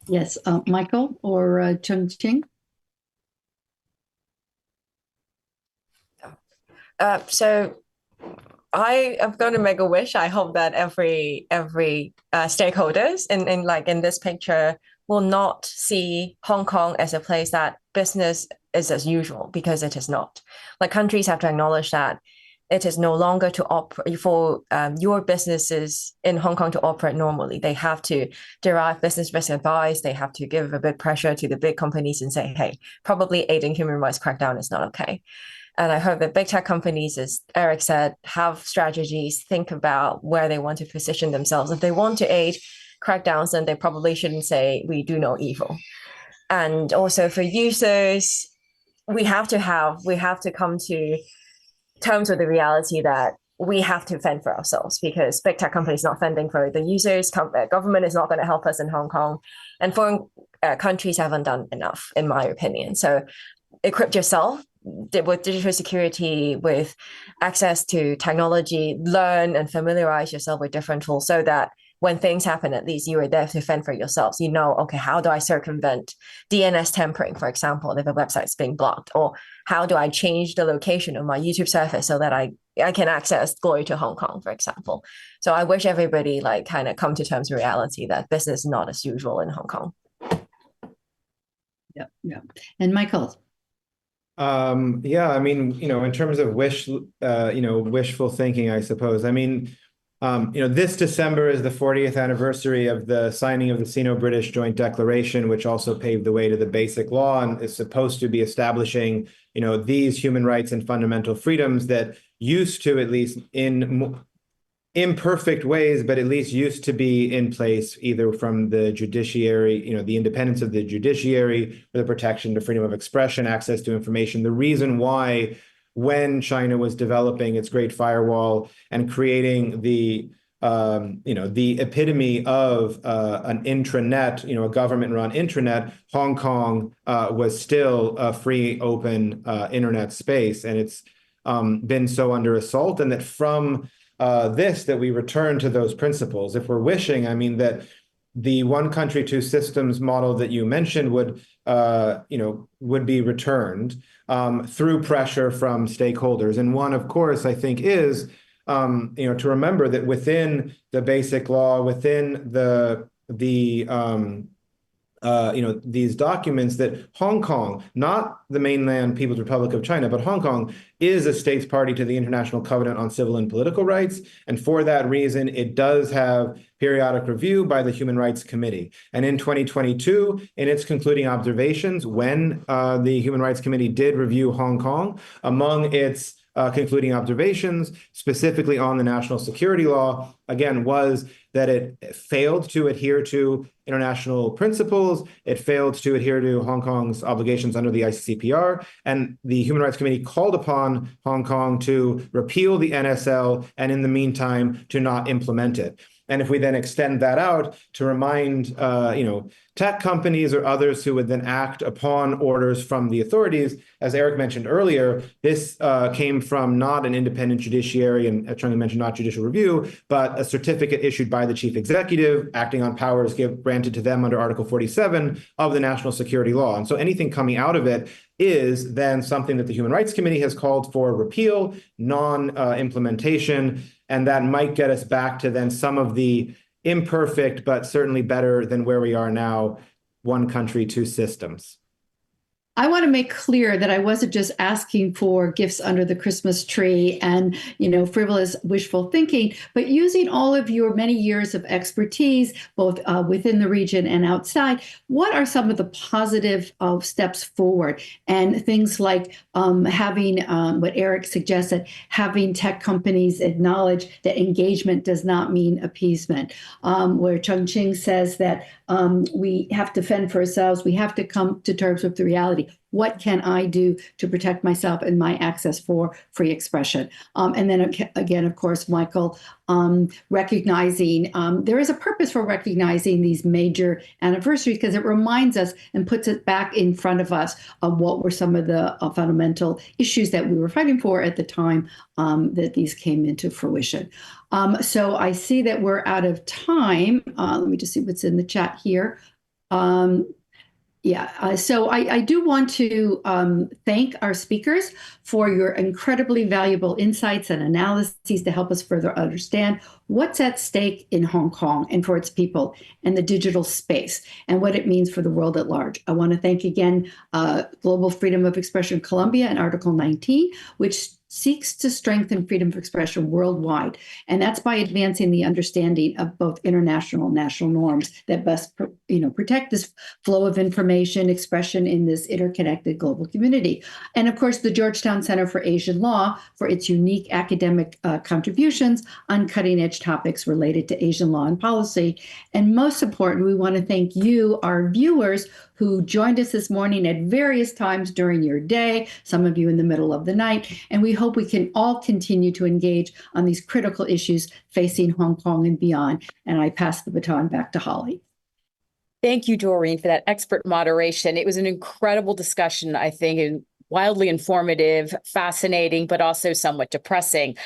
Yes, Michael or Chung Ching? So I am going to make a wish. I hope that every stakeholders in this picture will not see Hong Kong as a place that business is as usual, because it is not. Like, countries have to acknowledge that it is no longer to operate for your businesses in Hong Kong to operate normally. They have to derive business risk advice. They have to give a bit pressure to the big companies and say, hey, probably aiding human rights crackdown is not okay. And I hope that big tech companies, as Eric said, have strategies, think about where they want to position themselves. If they want to aid crackdowns, then they probably shouldn't say, we do no evil. And also for users, we have to come to terms with the reality that we have to fend for ourselves, because big tech companies not fending for the users. Government is not going to help us in Hong Kong, and foreign countries haven't done enough, in my opinion. So equip yourself with digital security, with access to technology, learn and familiarize yourself with different tools, so that when things happen, at least you are there to fend for yourselves. You know, okay, how do I circumvent DNS tampering, for example, if a website's being blocked? Or how do I change the location of my YouTube service so that I can access Glory to Hong Kong, for example? So I wish everybody like kind of come to terms with reality that business is not as usual in Hong Kong. Yeah, yeah. And Michael? Yeah, I mean, in terms of wishful thinking, I suppose. I mean, this December is the 40th anniversary of the signing of the Sino-British Joint Declaration, which also paved the way to the Basic Law and is supposed to be establishing, these human rights and fundamental freedoms that used to, at least in imperfect ways, but at least used to be in place either from the judiciary, the independence of the judiciary, or the protection to freedom of expression, access to information. The reason why, when China was developing its Great Firewall and creating the epitome of an intranet, a government-run intranet, Hong Kong was still a free, open internet space, and it's been so under assault. And that from that we return to those principles. If we're wishing, I mean, that the one country, two systems model that you mentioned would be returned through pressure from stakeholders. And one, of course, I think is, to remember that within the Basic Law, within these documents, that Hong Kong, not the mainland People's Republic of China, but Hong Kong is a states party to the International Covenant on Civil and Political Rights. And for that reason, it does have periodic review by the Human Rights Committee. And in 2022, in its concluding observations, when the Human Rights Committee did review Hong Kong, among its concluding observations, specifically on the national security law, again, was that it failed to adhere to international principles. It failed to adhere to Hong Kong's obligations under the ICCPR. And the Human Rights Committee called upon Hong Kong to repeal the NSL and, in the meantime, to not implement it. And if we then extend that out to remind, tech companies or others who would then act upon orders from the authorities, as Eric mentioned earlier, this came from not an independent judiciary, and Chung mentioned not judicial review, but a certificate issued by the chief executive acting on powers granted to them under Article 47 of the National Security Law. And so anything coming out of it is then something that the Human Rights Committee has called for repeal, non-implementation, and that might get us back to then some of the imperfect, but certainly better than where we are now, one country, two systems. I want to make clear that I wasn't just asking for gifts under the Christmas tree and, frivolous wishful thinking, but using all of your many years of expertise, both within the region and outside. What are some of the positive steps forward? And things like having what Eric suggested, having tech companies acknowledge that engagement does not mean appeasement, where Chung Ching says that we have to fend for ourselves. We have to come to terms with the reality. What can I do to protect myself and my access for free expression? And then again, of course, Michael, recognizing there is a purpose for recognizing these major anniversaries, because it reminds us and puts it back in front of us of what were some of the fundamental issues that we were fighting for at the time that these came into fruition. So I see that we're out of time. Let me just see what's in the chat here. Yeah, so I do want to thank our speakers for your incredibly valuable insights and analyses to help us further understand what's at stake in Hong Kong and for its people and the digital space and what it means for the world at large. I want to thank again Global Freedom of Expression Colombia and Article 19, which seeks to strengthen freedom of expression worldwide. And that's by advancing the understanding of both international and national norms that best protect this flow of information, expression in this interconnected global community. And of course, the Georgetown Center for Asian Law for its unique academic contributions on cutting-edge topics related to Asian law and policy. And most important, we want to thank you, our viewers, who joined us this morning at various times during your day, some of you in the middle of the night. And we hope we can all continue to engage on these critical issues facing Hong Kong and beyond. And I pass the baton back to Holly. Thank you, Doreen, for that expert moderation. It was an incredible discussion, I think, and wildly informative, fascinating, but also somewhat depressing.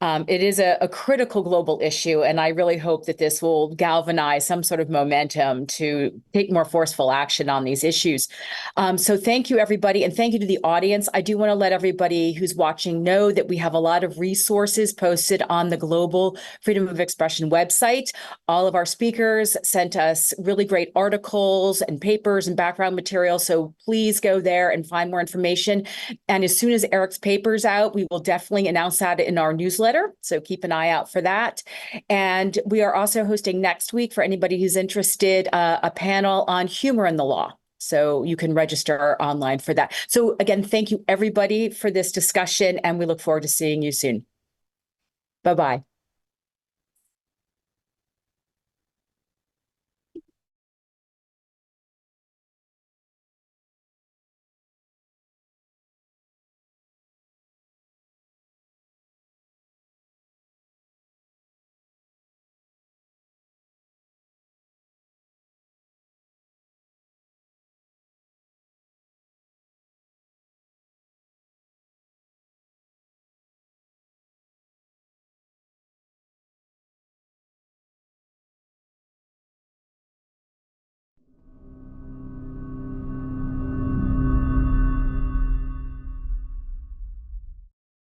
It is a critical global issue, and I really hope that this will galvanize some sort of momentum to take more forceful action on these issues. So thank you, everybody, and thank you to the audience. I do want to let everybody who's watching know that we have a lot of resources posted on the Global Freedom of Expression website. All of our speakers sent us really great articles and papers and background material, so please go there and find more information. And as soon as Eric's paper's out, we will definitely announce that in our newsletter. So keep an eye out for that. And we are also hosting next week, for anybody who's interested, a panel on humor in the law. So you can register online for that. So again, thank you everybody for this discussion, and we look forward to seeing you soon. Bye-bye.